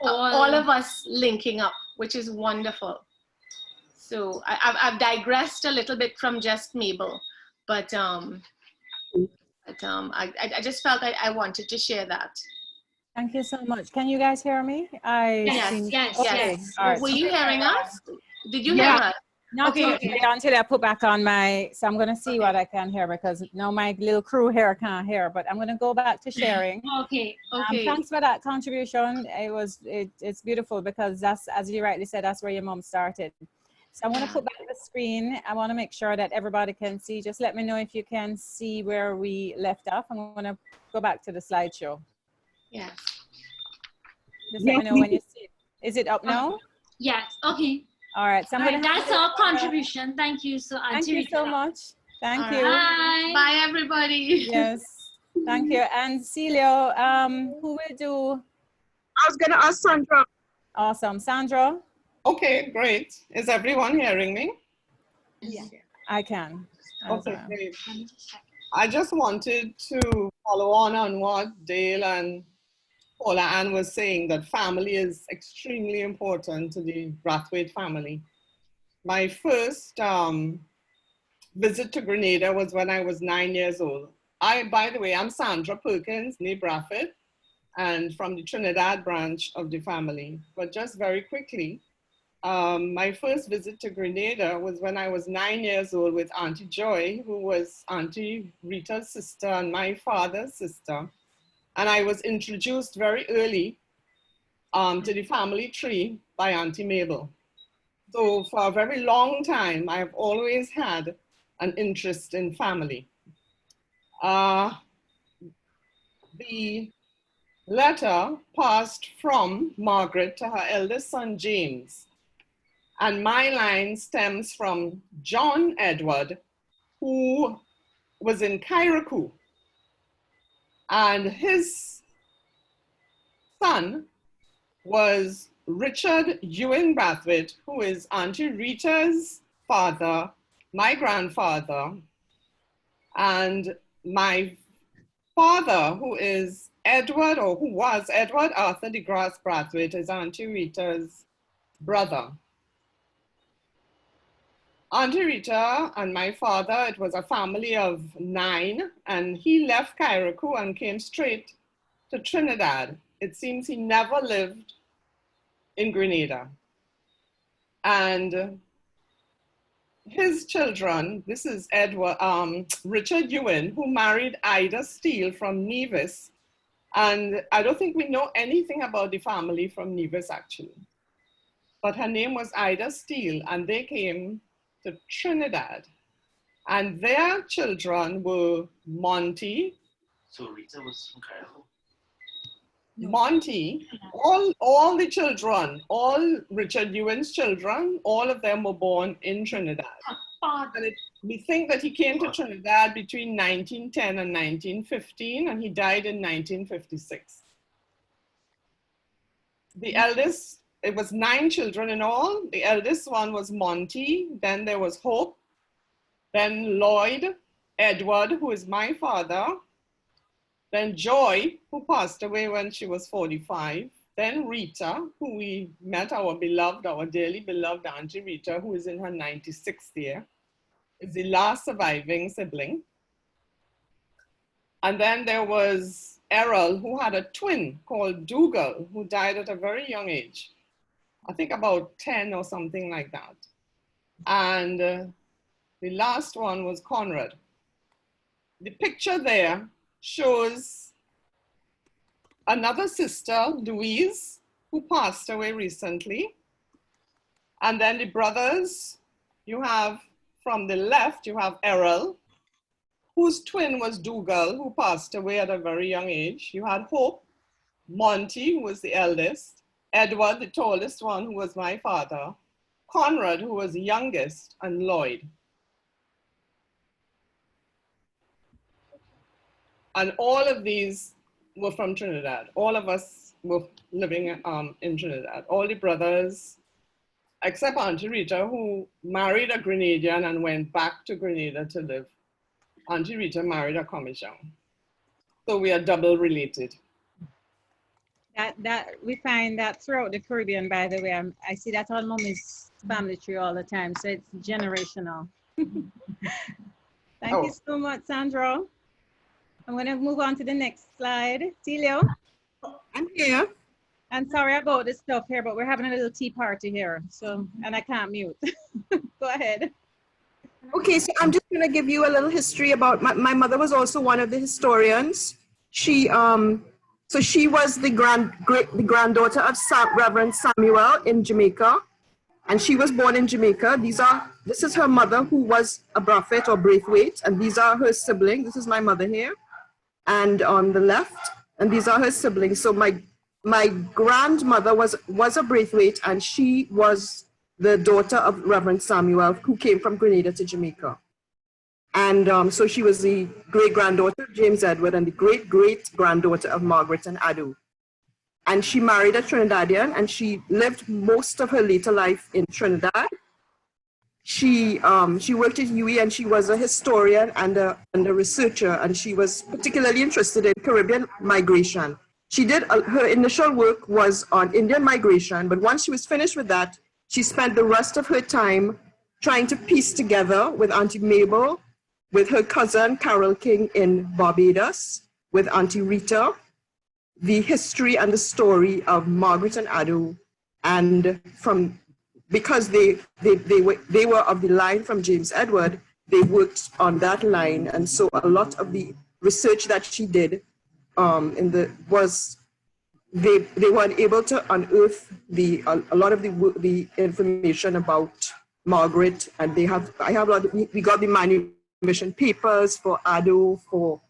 R: all of us linking up, which is wonderful. So I've digressed a little bit from just Mabel, but I just felt I wanted to share that.
C: Thank you so much. Can you guys hear me?
R: Yes. All right. Were you hearing us? Did you hear us?
C: Not okay. Until I put back on so I'm going to see what I can hear, because now my little crew here can't hear, but I'm going to go back to sharing.
Q: Okay.
C: Thanks for that contribution. It's beautiful, because that's, as you rightly said, that's where your mom started. So I'm going to put back the screen. I want to make sure that everybody can see. Just let me know if you can see where we left off. I'm going to go back to the slideshow.
R: Yes.
C: Just let me know when you see it. Is it up now?
Q: Yes. Okay.
C: All right. So
Q: that's our contribution. Thank you. So
C: thank you so much. Thank you.
Q: Bye.
R: Bye, everybody.
C: Yes. Thank you. And Celio, who will do?
F: I was going to ask Sandra.
C: Awesome. Sandra?
S: Okay, great. Is everyone hearing me?
C: Yeah. I can.
S: Okay, great. I just wanted to follow on what Dale and Paula Ann was saying, that family is extremely important to the Brathwaite family. My first visit to Grenada was when I was 9 years old. By the way, I'm Sandra Perkins, née Brathwaite, and from the Trinidad branch of the family. But just very quickly, my first visit to Grenada was when I was 9 years old with Auntie Joy, who was Auntie Rita's sister and my father's sister. And I was introduced very early to the family tree by Auntie Mabel. So for a very long time, I've always had an interest in family. The letter passed from Margaret to her eldest son, James. And my line stems from John Edward, who was in Kairaku. And his son was Richard Ewan Brathwaite, who is Auntie Rita's father, my grandfather, and my father, who is Edward, or who was Edward Arthur de Grasse Brathwaite, is Auntie Rita's brother. Auntie Rita and my father, it was a family of 9, and he left Kairaku and came straight to Trinidad. It seems he never lived in Grenada. And his children, this is Richard Ewan, who married Ida Steele from Nevis. And I don't think we know anything about the family from Nevis, actually. But her name was Ida Steele, and they came to Trinidad. And their children were Monty.
T: So Rita was from Kairaku?
S: Monty, all the children, all Richard Ewan's children, all of them were born in Trinidad. And we think that he came to Trinidad between 1910 and 1915, and he died in 1956. The eldest, it was 9 children in all. The eldest one was Monty, then there was Hope, then Lloyd, Edward, who is my father, then Joy, who passed away when she was 45, then Rita, who we met, our beloved, our dearly beloved Auntie Rita, who is in her 96th year, is the last surviving sibling. And then there was Errol, who had a twin called Dougal, who died at a very young age. I think about 10 or something like that. And the last one was Conrad. The picture there shows another sister, Louise, who passed away recently. And then the brothers, you have from the left, you have Errol, whose twin was Dougal, who passed away at a very young age. You had Hope, Monty, who was the eldest, Edward, the tallest one, who was my father, Conrad, who was the youngest, and Lloyd. And all of these were from Trinidad. All of us were living in Trinidad. All the brothers, except Auntie Rita, who married a Grenadian and went back to Grenada to live. Auntie Rita married a Commission. So we are double related.
C: That we find that throughout the Caribbean, by the way. I see that on Mommy's family tree all the time. So it's generational. Thank you so much, Sandra. I'm going to move on to the next slide. Celio?
F: I'm here.
C: And sorry about this stuff here, but we're having a little tea party here. So, and I can't mute. Go ahead.
F: Okay, so I'm just going to give you a little history about my mother was also one of the historians. She so she was the granddaughter of Reverend Samuel in Jamaica, and she was born in Jamaica. This is her mother, who was a Brathwaite or Brathwaite, and these are her siblings. This is my mother here, and on the left, and these are her siblings. So my grandmother was a Brathwaite, and she was the daughter of Reverend Samuel, who came from Grenada to Jamaica. And so she was the great-granddaughter of James Edward and the great-great-granddaughter of Margaret and Adu. And she married a Trinidadian, and she lived most of her later life in Trinidad. She worked at UWI, and she was a historian and a researcher, and she was particularly interested in Caribbean migration. She did, her initial work was on Indian migration, but once she was finished with that, she spent the rest of her time trying to piece together with Auntie Mabel, with her cousin Carol King in Barbados, with Auntie Rita, the history and the story of Margaret and Adu. And because they were of the line from James Edward, they worked on that line. And so a lot of the research that she did they were able to unearth a lot of the information about Margaret, and we got the manumission papers for Adu, for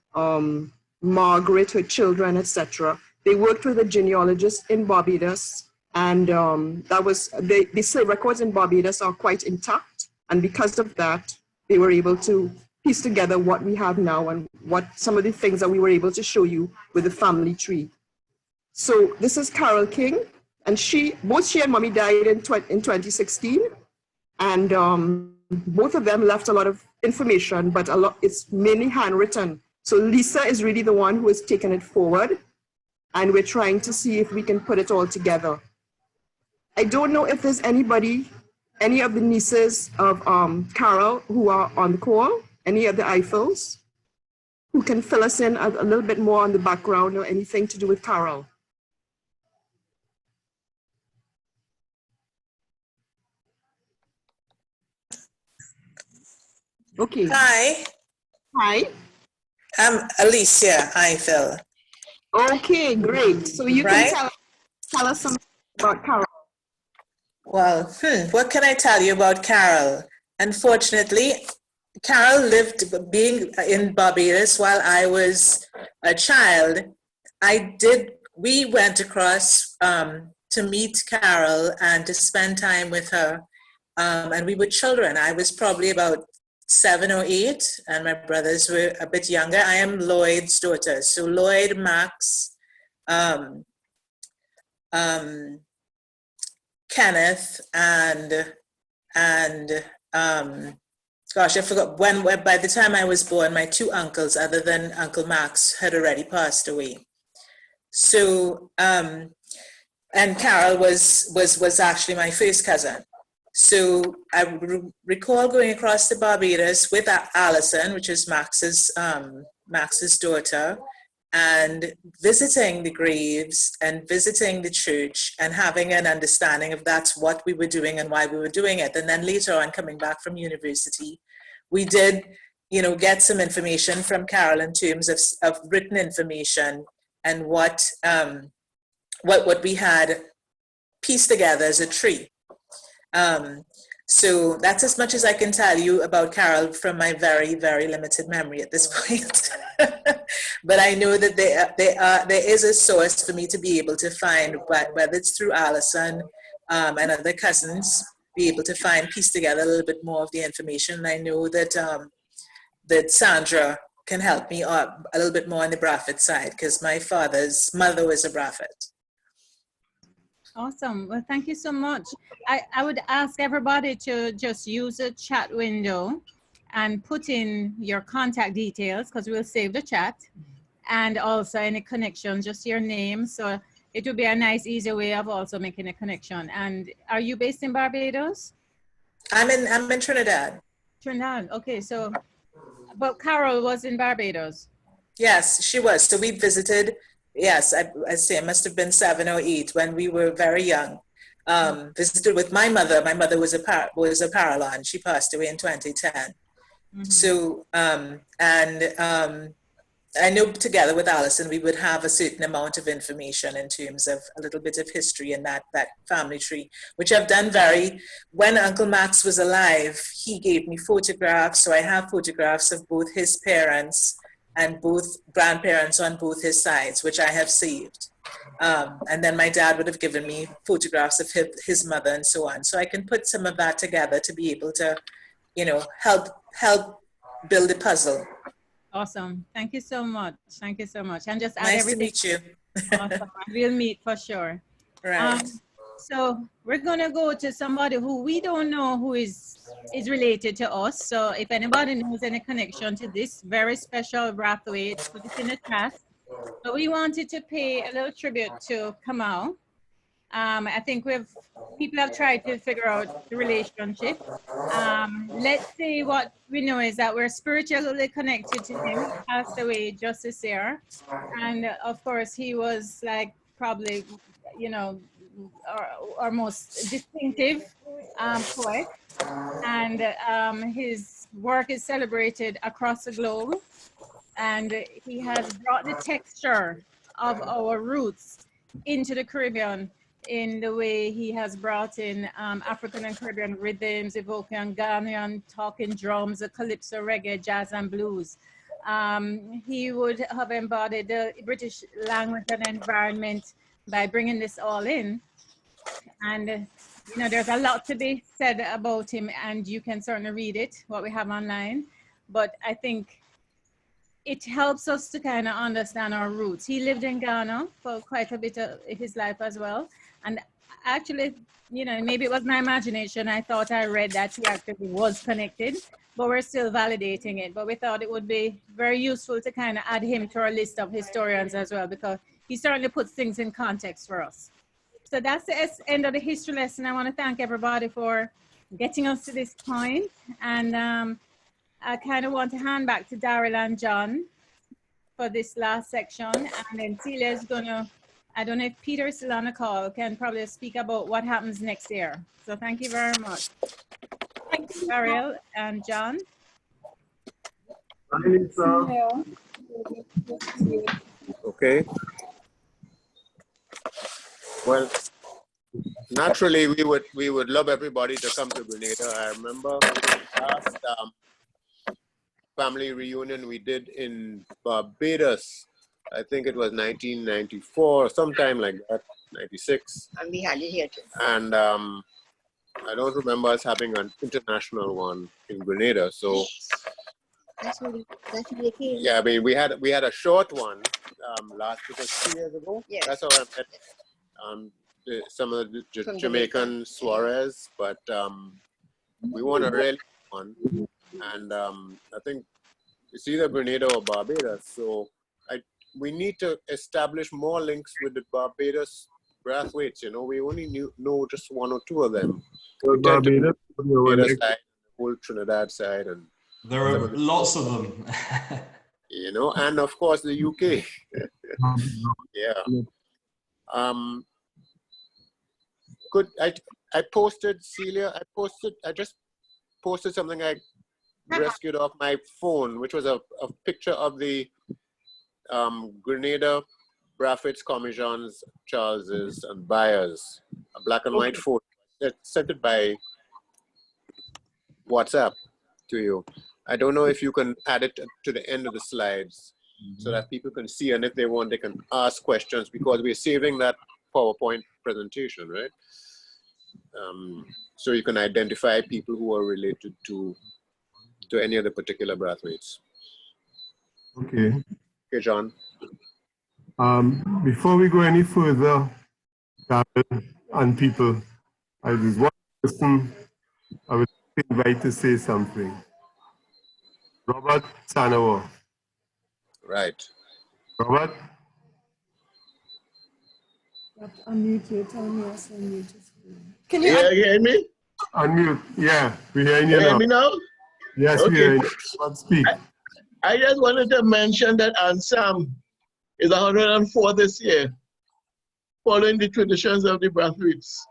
F: Margaret, her children, etc. They worked with a genealogist in Barbados, and the slave records in Barbados are quite intact, and because of that, they were able to piece together what we have now and what some of the things that we were able to show you with the family tree. So this is Carol King, and both she and Mommy died in 2016, and both of them left a lot of information, but it's mainly handwritten. So Lisa is really the one who has taken it forward, and we're trying to see if we can put it all together. I don't know if there's any of the nieces of Carol who are on the call, any of the Eiffels, who can fill us in a little bit more on the background or anything to do with Carol. Okay.
U: Hi.
F: Hi.
U: I'm Alicia Eiffel.
F: Okay, great. So you can tell us something about Carol.
U: Well, what can I tell you about Carol? Unfortunately, Carol lived being in Barbados while I was a child. We went across to meet Carol and to spend time with her. And we were children. I was probably about 7 or 8, and my brothers were a bit younger. I am Lloyd's daughter. So Lloyd, Max, Kenneth, and gosh, I forgot when by the time I was born, my 2 uncles, other than Uncle Max, had already passed away. So, and Carol was actually my first cousin. So I recall going across to Barbados with Alison, which is Max's daughter, and visiting the graves and visiting the church and having an understanding of that's what we were doing and why we were doing it. And then later on, coming back from university, we did, get some information from Carol in terms of written information and what we had pieced together as a tree. So that's as much as I can tell you about Carol from my very, very limited memory at this point. But I know that there is a source for me to be able to find, whether it's through Alison and other cousins, be able to piece together a little bit more of the information. And I know that that Sandra can help me a little bit more on the Brathwaite side, because my father's mother was a Brathwaite.
C: Awesome. Well, thank you so much. I would ask everybody to just use a chat window and put in your contact details, because we'll save the chat, and also any connection, just your name. So it would be a nice, easy way of also making a connection. And are you based in Barbados? I'm in Trinidad. Trinidad. Okay. So, but Carol was in Barbados.
U: Yes, she was. So we visited. Yes, I say it must have been 7 or 8 when we were very young. Visited with my mother. My mother was a Paralon. She passed away in 2010. Mm-hmm. So, I know together with Alison, we would have a certain amount of information in terms of a little bit of history in that family tree, which I've done when Uncle Max was alive, he gave me photographs. So I have photographs of both his parents and both grandparents on both his sides, which I have saved. And then my dad would have given me photographs of his mother and so on. So I can put some of that together to be able to, help build a puzzle.
C: Awesome. Thank you so much. Thank you so much. And just add
U: nice
C: everything.
U: To meet
C: you. Awesome. We'll meet for sure.
U: Right.
C: So we're going to go to somebody who we don't know who is related to us. So if anybody knows any connection to this very special Brathwaite, put it in the chat. So we wanted to pay a little tribute to Kamal. I think people have tried to figure out the relationship. Let's say what we know is that we're spiritually connected to him. He passed away just this year. And of course, he was like probably, our most distinctive poet. And his work is celebrated across the globe. And he has brought the texture of our roots into the Caribbean in the way he has brought in African and Caribbean rhythms, evoking Ghanaian talking drums, the calypso, reggae, jazz, and blues. He would have embodied the British language and environment by bringing this all in. And, there's a lot to be said about him, and you can certainly read it, what we have online. But I think it helps us to kind of understand our roots. He lived in Ghana for quite a bit of his life as well. And actually, maybe it was my imagination. I thought I read that he actually was connected, but we're still validating it. But we thought it would be very useful to kind of add him to our list of historians as well, because he certainly puts things in context for us. So that's the end of the history lesson. I want to thank everybody for getting us to this point. And I kind of want to hand back to Daryl and John for this last section. And then Celia is going to, I don't know if Peter is still on the call, can probably speak about what happens next year. So thank you very much. Thank you, Daryl and John.
E: Okay. Well, naturally, we would love everybody to come to Grenada. I remember last family reunion we did in Barbados. I think it was 1994, sometime like that, 96.
O: And we had it here too.
E: And I don't remember us having an international one in Grenada. So
O: That's really came.
E: yeah, I mean we had a short one last 2 years ago.
O: Yes.
E: That's how I met some of the Jamaican Suarez, but we want a real one, and I think it's either Grenada or Barbados. So we need to establish more links with the Barbados Brathwaites. You know, we only know just one or two of them. We tend to
H: Barbados,
E: Barbados side, the whole Trinidad side, and
A: there are lots of them.
E: You know, and of course the UK. Yeah. Could I posted, Celia? I just posted something I rescued off my phone, which was a picture of the Grenada, Brathwaite's, Commissions, Charles's, and Byers, a black and white photo. I sent it by WhatsApp to you. I don't know if you can add it to the end of the slides so that people can see, and if they want, they can ask questions, because we're saving that PowerPoint presentation, right? So you can identify people who are related to any of the particular Brathwaites.
H: Okay.
E: Okay, John.
H: Before we go any further, and people, there's one person I would invite to say something. Robert Sanawa.
E: Right.
H: Robert?
D: You have to unmute your time, yes, unmute your screen.
G: Can you hear me?
H: Unmute, yeah, we're hearing you
G: Can you
H: now.
G: hear me now?
H: Yes,
G: okay.
H: we're hearing you. Let's speak.
G: I just wanted to mention that Aunt Sam is 104 this year, following the traditions of the Brathwaites.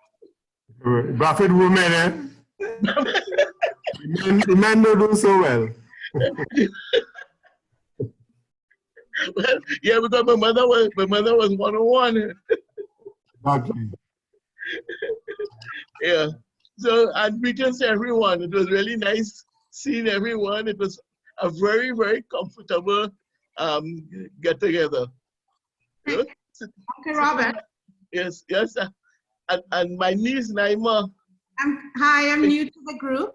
H: Brathwaite women, eh? the men don't do so well.
G: Well, yeah, because my mother was 101.
H: Exactly.
G: Yeah. So, and greetings to everyone. It was really nice seeing everyone. It was a very, very comfortable get together.
V: Okay, Robert.
G: Yes, yes. And my niece Naima.
V: Hi, I'm new to the group.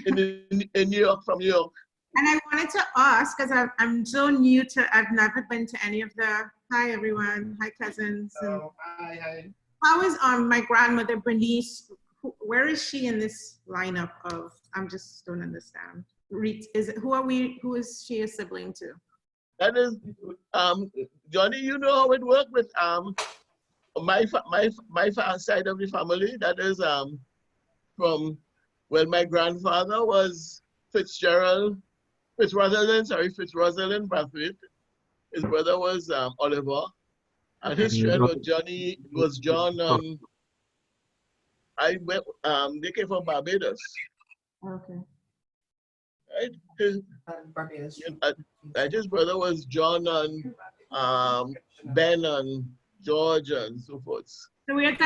G: in New York, from New York.
V: And I wanted to ask, because I'm so new to, I've never been to any of the, hi everyone, hi cousins.
L: Oh, hi.
V: How is my grandmother Bernice, where is she in this lineup of, I'm just don't understand. Who is she a sibling to?
G: That is, Johnny, you know how it worked with my side of the family. That is from, well, my grandfather was Fitzrosalind Brathwaite. His brother was Oliver, and his friend was John. They came from Barbados.
V: Okay.
G: Right? His brother was John and Ben and George and so forth.
V: So we are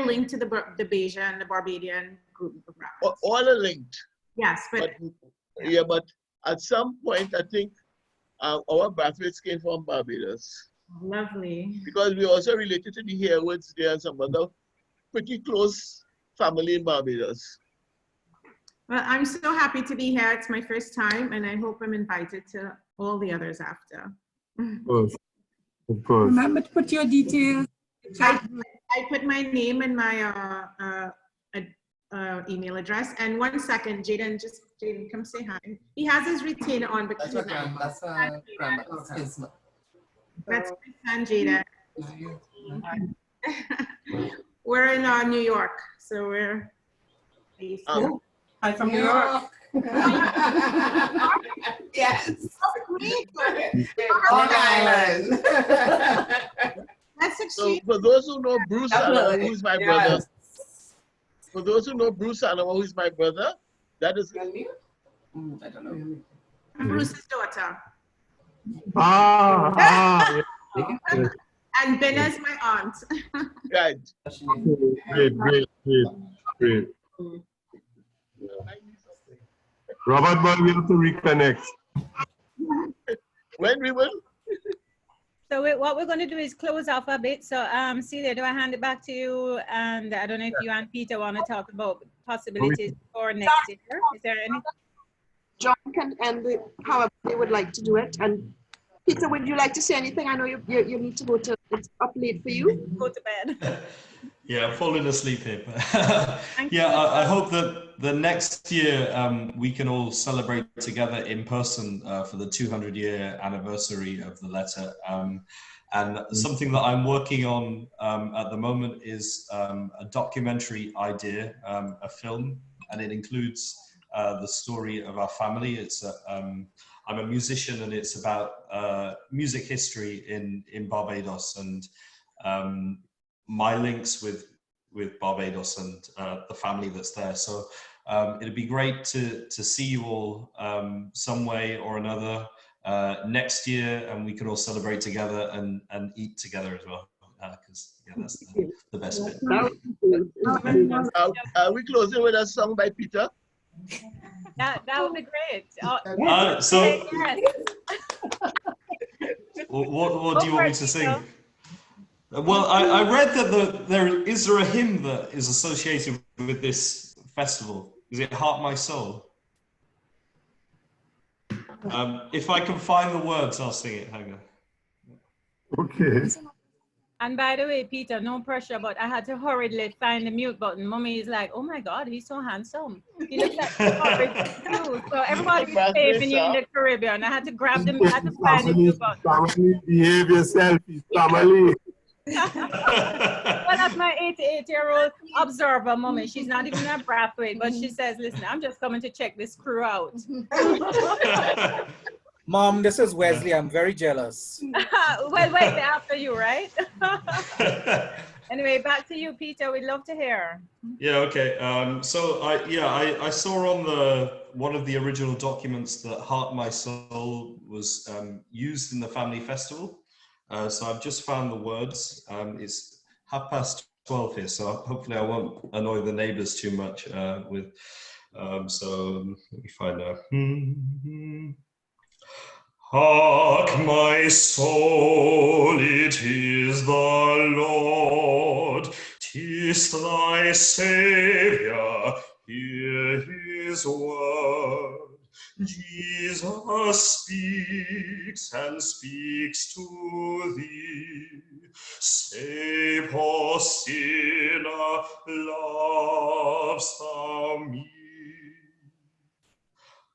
V: linked to the Bajan and the Barbadian group of Brathwaites.
G: All are linked.
V: Yes, but
G: yeah, but at some point, I think our Brathwaites came from Barbados.
V: Lovely.
G: Because we also related to the Herewoods there and some other pretty close family in Barbados.
V: Well, I'm so happy to be here. It's my first time, and I hope I'm invited to all the others after.
H: Of course. Of course.
V: Remember to put your details. I put my name and my email address. And 1 second, Jaden, come say hi. He has his retainer on because he's
L: That's
V: my son, Jaden. We're in New York, so we're based.
L: I'm from New York. Yes. Long Island.
V: That's
G: so for those who know Bruce Sanawa, who's my brother. For those who know Bruce Sanawa, who's my brother, that is.
L: I don't know.
V: I'm Bruce's daughter.
H: Yeah.
V: And Benna is my aunt.
G: Right.
H: Great. Robert, but we have to reconnect.
G: When we will?
C: So what we're going to do is close off a bit. So Celia, do I hand it back to you? And I don't know if you and Peter want to talk about possibilities for next year. Is there any?
F: John can end it however they would like to do it. And Peter, would you like to say anything? I know you need to go to, it's up late for you.
C: Go to bed.
A: Yeah, I'm falling asleep here. Yeah, I hope that the next year we can all celebrate together in person for the 200-year anniversary of the letter. And something that I'm working on at the moment is a documentary idea, a film, and it includes the story of our family. It's I'm a musician, and it's about music history in Barbados, and my links with Barbados and the family that's there. So it'd be great to see you all some way or another next year, and we can all celebrate together and eat together as well, because yeah, that's the best bit.
G: Are we closing with a song by Peter?
C: That would be great.
A: So
C: yes.
A: what do you want me to sing? Well, I read that is there a hymn that is associated with this festival? Is it Heart My Soul? If I can find the words, I'll sing it. Hang on.
H: Okay.
C: And by the way, Peter, no pressure, but I had to hurriedly find the mute button. Mommy is like, oh my God, he's so handsome. He looks like too. So everybody's saving you in the Caribbean. I had to grab them, I had to find the mute button.
H: Family, behave yourself, it's family.
C: Well, that's my 88-year-old observer, Mommy. She's not even a Brathwaite, but she says, listen, I'm just coming to check this crew out.
I: Mom, this is Wesley. I'm very jealous.
C: Well, wait, after you, right? Anyway, back to you, Peter. We'd love to hear.
A: Yeah, okay. So I saw on one of the original documents that Heart My Soul was used in the family festival. So I've just found the words. It's 12:30 here, so hopefully I won't annoy the neighbors too much with. So let me find out. Hark, my soul, it is the Lord, 'tis thy Saviour, hear his word. Jesus speaks and speaks to thee, say, poor sinner, lovest thou me?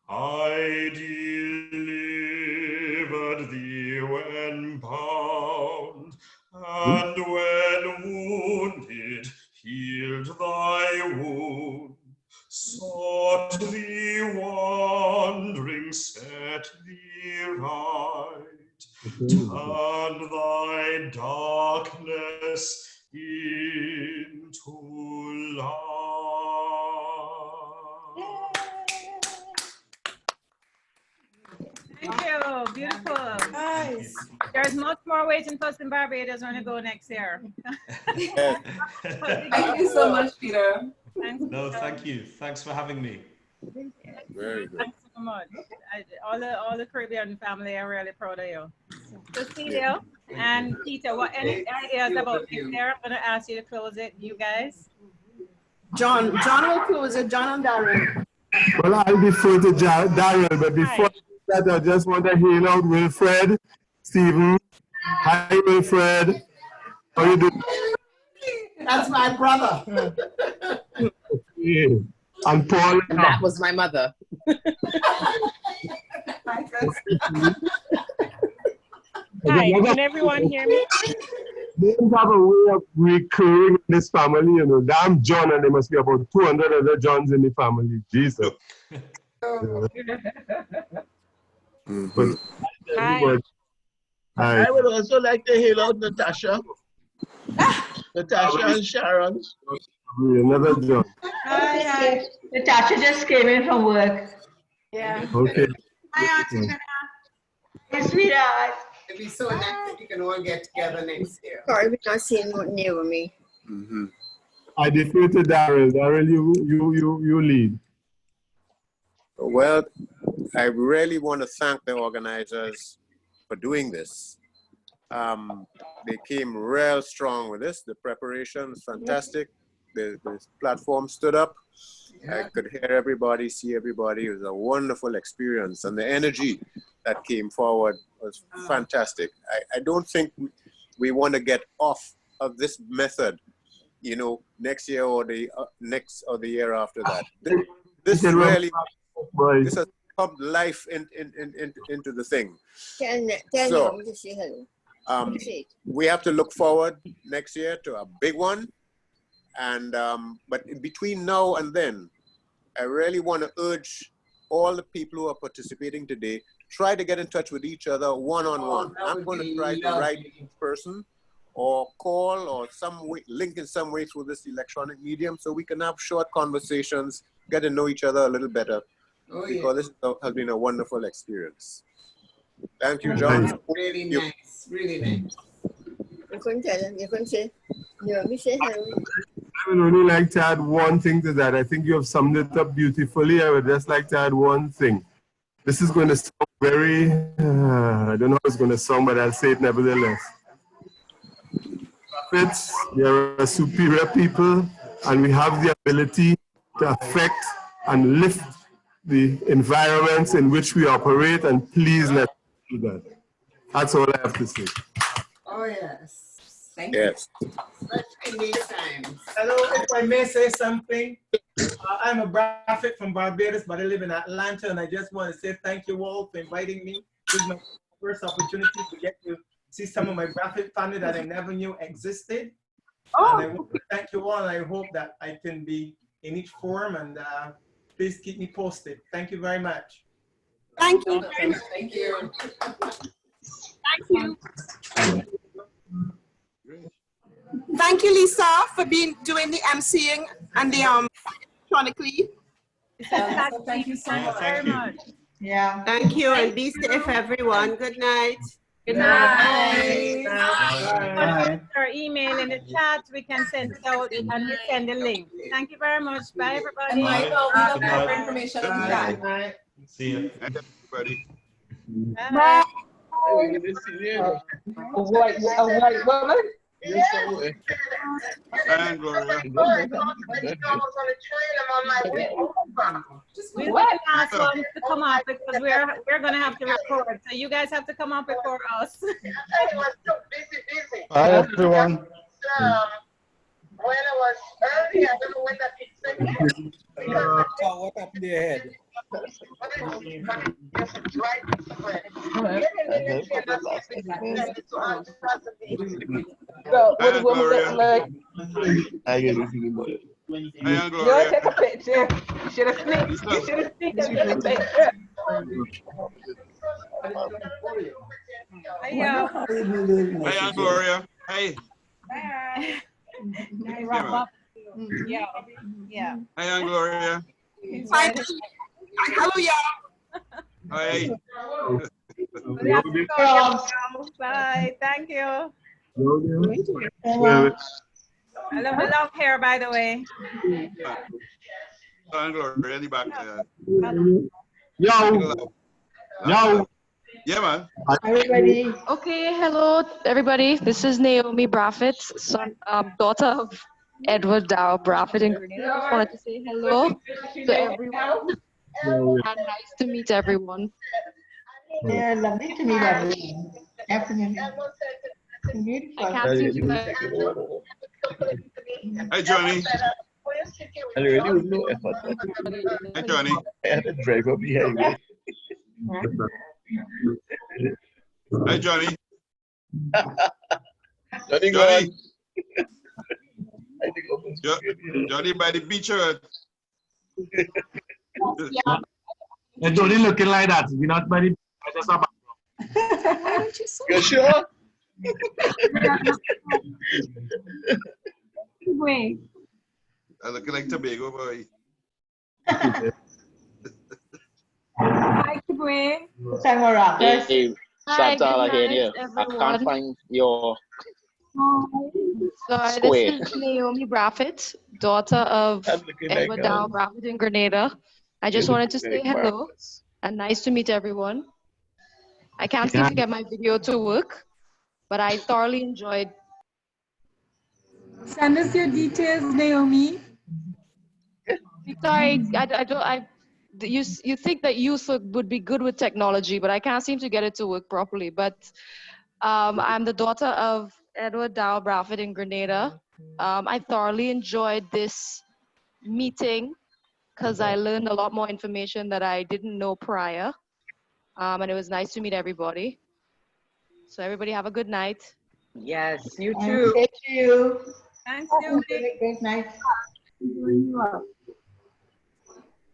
A: I delivered thee when bound, and when wounded, healed thy wound, sought thee wandering, set thee right, turned thy darkness into light.
C: Thank you. Beautiful. Nice. There's much more waiting for us in Barbados when we go next year.
B: Thank you so much, Peter.
C: Thanks,
A: No, thank you. Thanks for having me.
E: Very good.
C: Thanks so much. All the Caribbean family are really proud of you. So Celia and Peter, what any ideas about next year? I'm going to ask you to close it, you guys.
F: John will close it. John and Darren.
H: Well, I'll defer to Darrell, but before that, I just want to hail out Wilfred, Stephen. Hi, Wilfred. How you doing?
L: That's my brother.
H: Yeah. And Paul.
L: And that was my mother.
N: Hi, can everyone hear me?
H: They don't have a way of recurring in this family, you know. Damn John, and there must be about 200 other Johns in the family. Jesus. But,
N: Hi.
G: I would also like to hail out Natasha. Natasha and Sharon.
H: Another John.
M: Hi. Natasha just came in from work.
C: Yeah.
H: Okay.
L: Hi, Auntie Nana.
M: Hey, sweetheart.
L: It'd be so nice if you can all get together next year.
O: Sorry, we're not seeing what near me.
H: I defer to Darrell. Darrell, you lead.
E: Well, I really want to thank the organizers for doing this. They came real strong with this. The preparation was fantastic. The platform stood up. I could hear everybody, see everybody. It was a wonderful experience. And the energy that came forward was fantastic. I don't think we want to get off of this method, you know, next year or the next or the year after that. This really, this has pumped life into the thing. So, we have to look forward next year to a big one. And but in between now and then, I really want to urge all the people who are participating today, try to get in touch with each other one-on-one. I'm going to try to write each person or call or some way, link in some way through this electronic medium so we can have short conversations, get to know each other a little better, because this has been a wonderful experience. Thank you, John.
L: Really nice, really nice.
H: I would only like to add one thing to that. I think you have summed it up beautifully. I would just like to add one thing. This is going to sound very, I don't know how it's going to sound, but I'll say it nevertheless. Prophets, they are a superior people, and we have the ability to affect and lift the environments in which we operate, and please let's do that. That's all I have to say.
L: Oh, yes. Thank
E: Yes.
L: you. Such great times.
J: Hello, if I may say something. I'm a Brathwaite from Barbados, but I live in Atlanta, and I just want to say thank you all for inviting me. This is my first opportunity to get to see some of my Brathwaite family that I never knew existed.
B: Oh.
J: And I want to thank you all, and I hope that I can be in each forum, and please keep me posted. Thank you very much.
B: Thank you.
L: Thank you.
B: Thank you. Thank you, Lisa, for doing the emceeing and the electronically.
D: Thank you so much.
A: Thank you.
D: Yeah.
K: Thank you, and be safe, everyone. Good night.
C: Good night. Put our email in the chat. We can send it out and we send the link. Thank you very much. Bye, everybody.
A: Bye.
C: Bye.
A: Good night.
C: More information
A: Good
C: on the
A: night.
C: chat.
A: See you.
E: Everybody.
C: Bye.
W: A white woman?
E: And Gloria.
C: We'll be the last ones to come up because we're gonna have to record. So you guys have to come up before us.
W: Hi, everyone.
L: When I was early, I don't know when that hit
I: What up there?
W: So, what the woman look like? You take a picture. You should have sneaked. You should have sneaked and took a picture.
E: Hi, Gloria. Hey.
C: Yeah. Yeah.
E: Hi, Gloria.
B: Hello, y'all.
E: Hi.
C: Bye. Thank you.
E: Hello.
C: I love the long hair, by the way.
E: Gloria, the back there.
H: Yo.
E: Yeah, man.
X: Everybody. Okay, hello, everybody. This is Naomi Brathwaite, daughter of Edward Dow Brathwaite in Grenada. I just wanted to say hello to everyone and nice to meet everyone.
L: Yeah, lovely to meet everyone. Definitely. Beautiful.
X: I can't see you guys.
E: Hi, Johnny.
W: I really would know effort.
E: Hi, Johnny.
W: I had to drive up the highway.
E: Hi, Johnny.
W: Johnny.
E: Johnny by the beach.
W: It's only looking like that. We're not by the You sure?
C: Wait.
E: I look like Tobago boy.
C: Hi, Kibwe.
W: Hey,
X: Hi,
W: Chantal, I
X: good
W: hear
X: night,
W: you. I
X: everyone.
W: can't find your
X: So
W: square.
X: this is Naomi Brathwaite, daughter of Edward Dow Brathwaite in Grenada. I just wanted to say hello and nice to meet everyone. I can't seem to get my video to work, but I thoroughly enjoyed.
W: Send us your details, Naomi.
X: Sorry, you think that youth would be good with technology, but I can't seem to get it to work properly. But I'm the daughter of Edward Dow Braffett in Grenada. I thoroughly enjoyed this meeting because I learned a lot more information that I didn't know prior. And it was nice to meet everybody. So everybody have a good night.
K: Yes, you too.
W: Thank you.
C: Thanks,
W: Great night.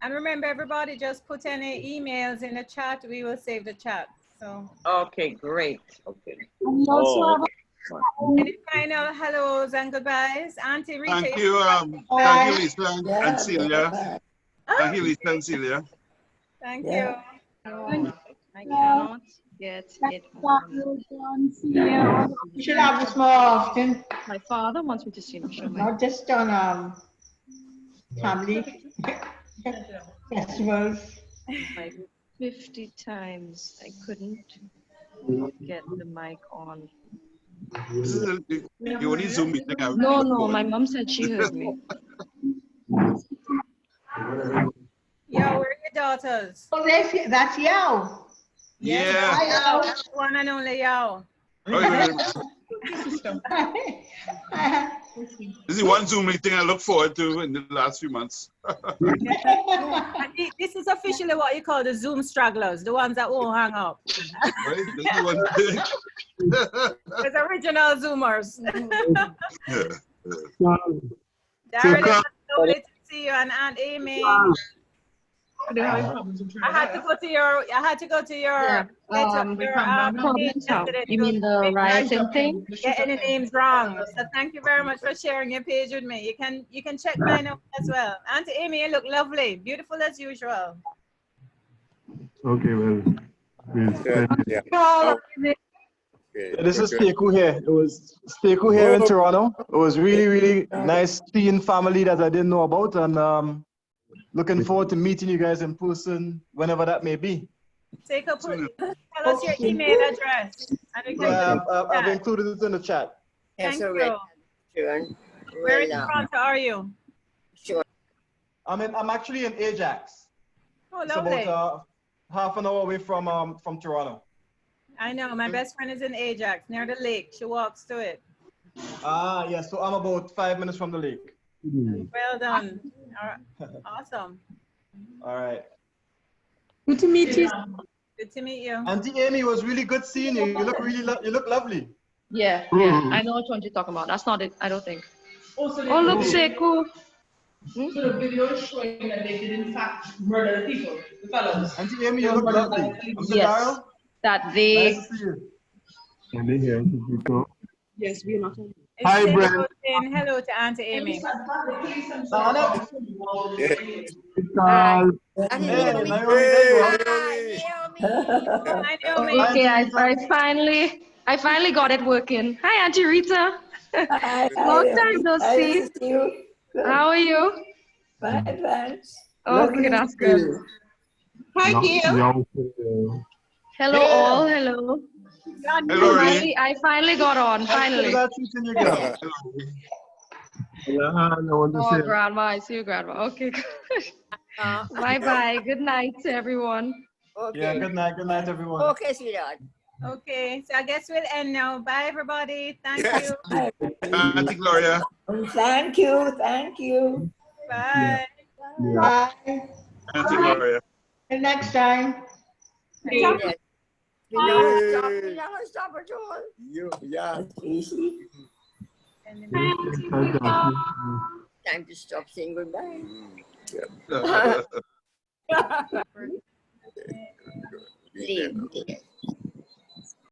C: And remember, everybody, just put any emails in the chat. We will save the chat. So.
K: Okay, great. Okay.
C: Any final hellos and goodbyes? Auntie Rita.
P: Thank you, Lisa and Celia. Thank you, Lisa and Celia.
C: Thank you.
X: I cannot get it on.
W: You should have this more often.
X: My father wants me to see him.
W: Not just on family festivals.
X: Like 50 times I couldn't get the mic on.
P: You only Zoom meeting out.
X: No, my mom said she heard me.
C: Yo, where are your daughters?
W: Oh, that's Yao.
C: Yes,
P: Yeah.
C: Yao, one and only Yao.
P: This is one Zoom meeting I look forward to in the last few months.
C: This is officially what you call the Zoom stragglers, the ones that won't hang up.
P: Right? This is one thing.
C: It's original Zoomers.
P: Darren,
C: it's lovely to see you, and Aunt Amy. I had to go to your page yesterday.
X: You mean the rioting thing?
C: Getting the names wrong. So thank you very much for sharing your page with me. You can check mine out as well. Auntie Amy, you look lovely, beautiful as usual.
H: Okay, well,
Q: this is Steku here. It was Steku here in Toronto. It was really, really nice seeing family that I didn't know about, and looking forward to meeting you guys in person whenever that may be.
C: Tell us your email address. And we can
Q: I've included it in the chat.
C: Thank you. Where in Toronto are you?
K: Sure.
Q: I'm actually in Ajax.
C: Oh,
Q: It's
C: lovely.
Q: about half an hour away from Toronto.
C: I know. My best friend is in Ajax, near the lake. She walks to it.
Q: Ah, yeah. So I'm about 5 minutes from the lake.
C: Well done. All right. Awesome.
Q: All right.
W: Good to meet you.
C: Good to meet you.
Q: Auntie Amy, it was really good seeing you. You look really, you look lovely.
X: Yeah, I know which one you're talking about. That's not it, I don't think. Oh, look, Seku.
W: So the video is showing that they did in fact murder the people, the fellows.
Q: Auntie Amy, you look lovely.
X: Yes, that they.
Q: Nice to see you.
H: Can they hear people?
W: Yes, we are not.
H: Hi, Brent.
C: Hello to Auntie Amy.
X: Okay, I finally got it working. Hi, Auntie Rita. Long time no see. How are you?
M: Fine, thanks.
X: Okay, that's good.
W: Hi, Gail.
X: Hello, all. Hello. I finally got on. Finally. Oh, Grandma, I see you, Grandma. Okay, good. Bye-bye. Good night to everyone.
K: Okay.
Q: Yeah, good night. Good night, everyone.
K: Okay, sweetheart.
C: Okay, so I guess we'll end now. Bye, everybody. Thank you.
P: Auntie Gloria.
M: Thank you. Thank you.
C: Bye.
W: Bye.
P: Auntie Gloria.
W: Till next time.
K: We never stop at all.
E: Yeah.
M: Easy.
K: Time to stop saying goodbye.
P: Yeah.
K: Leave.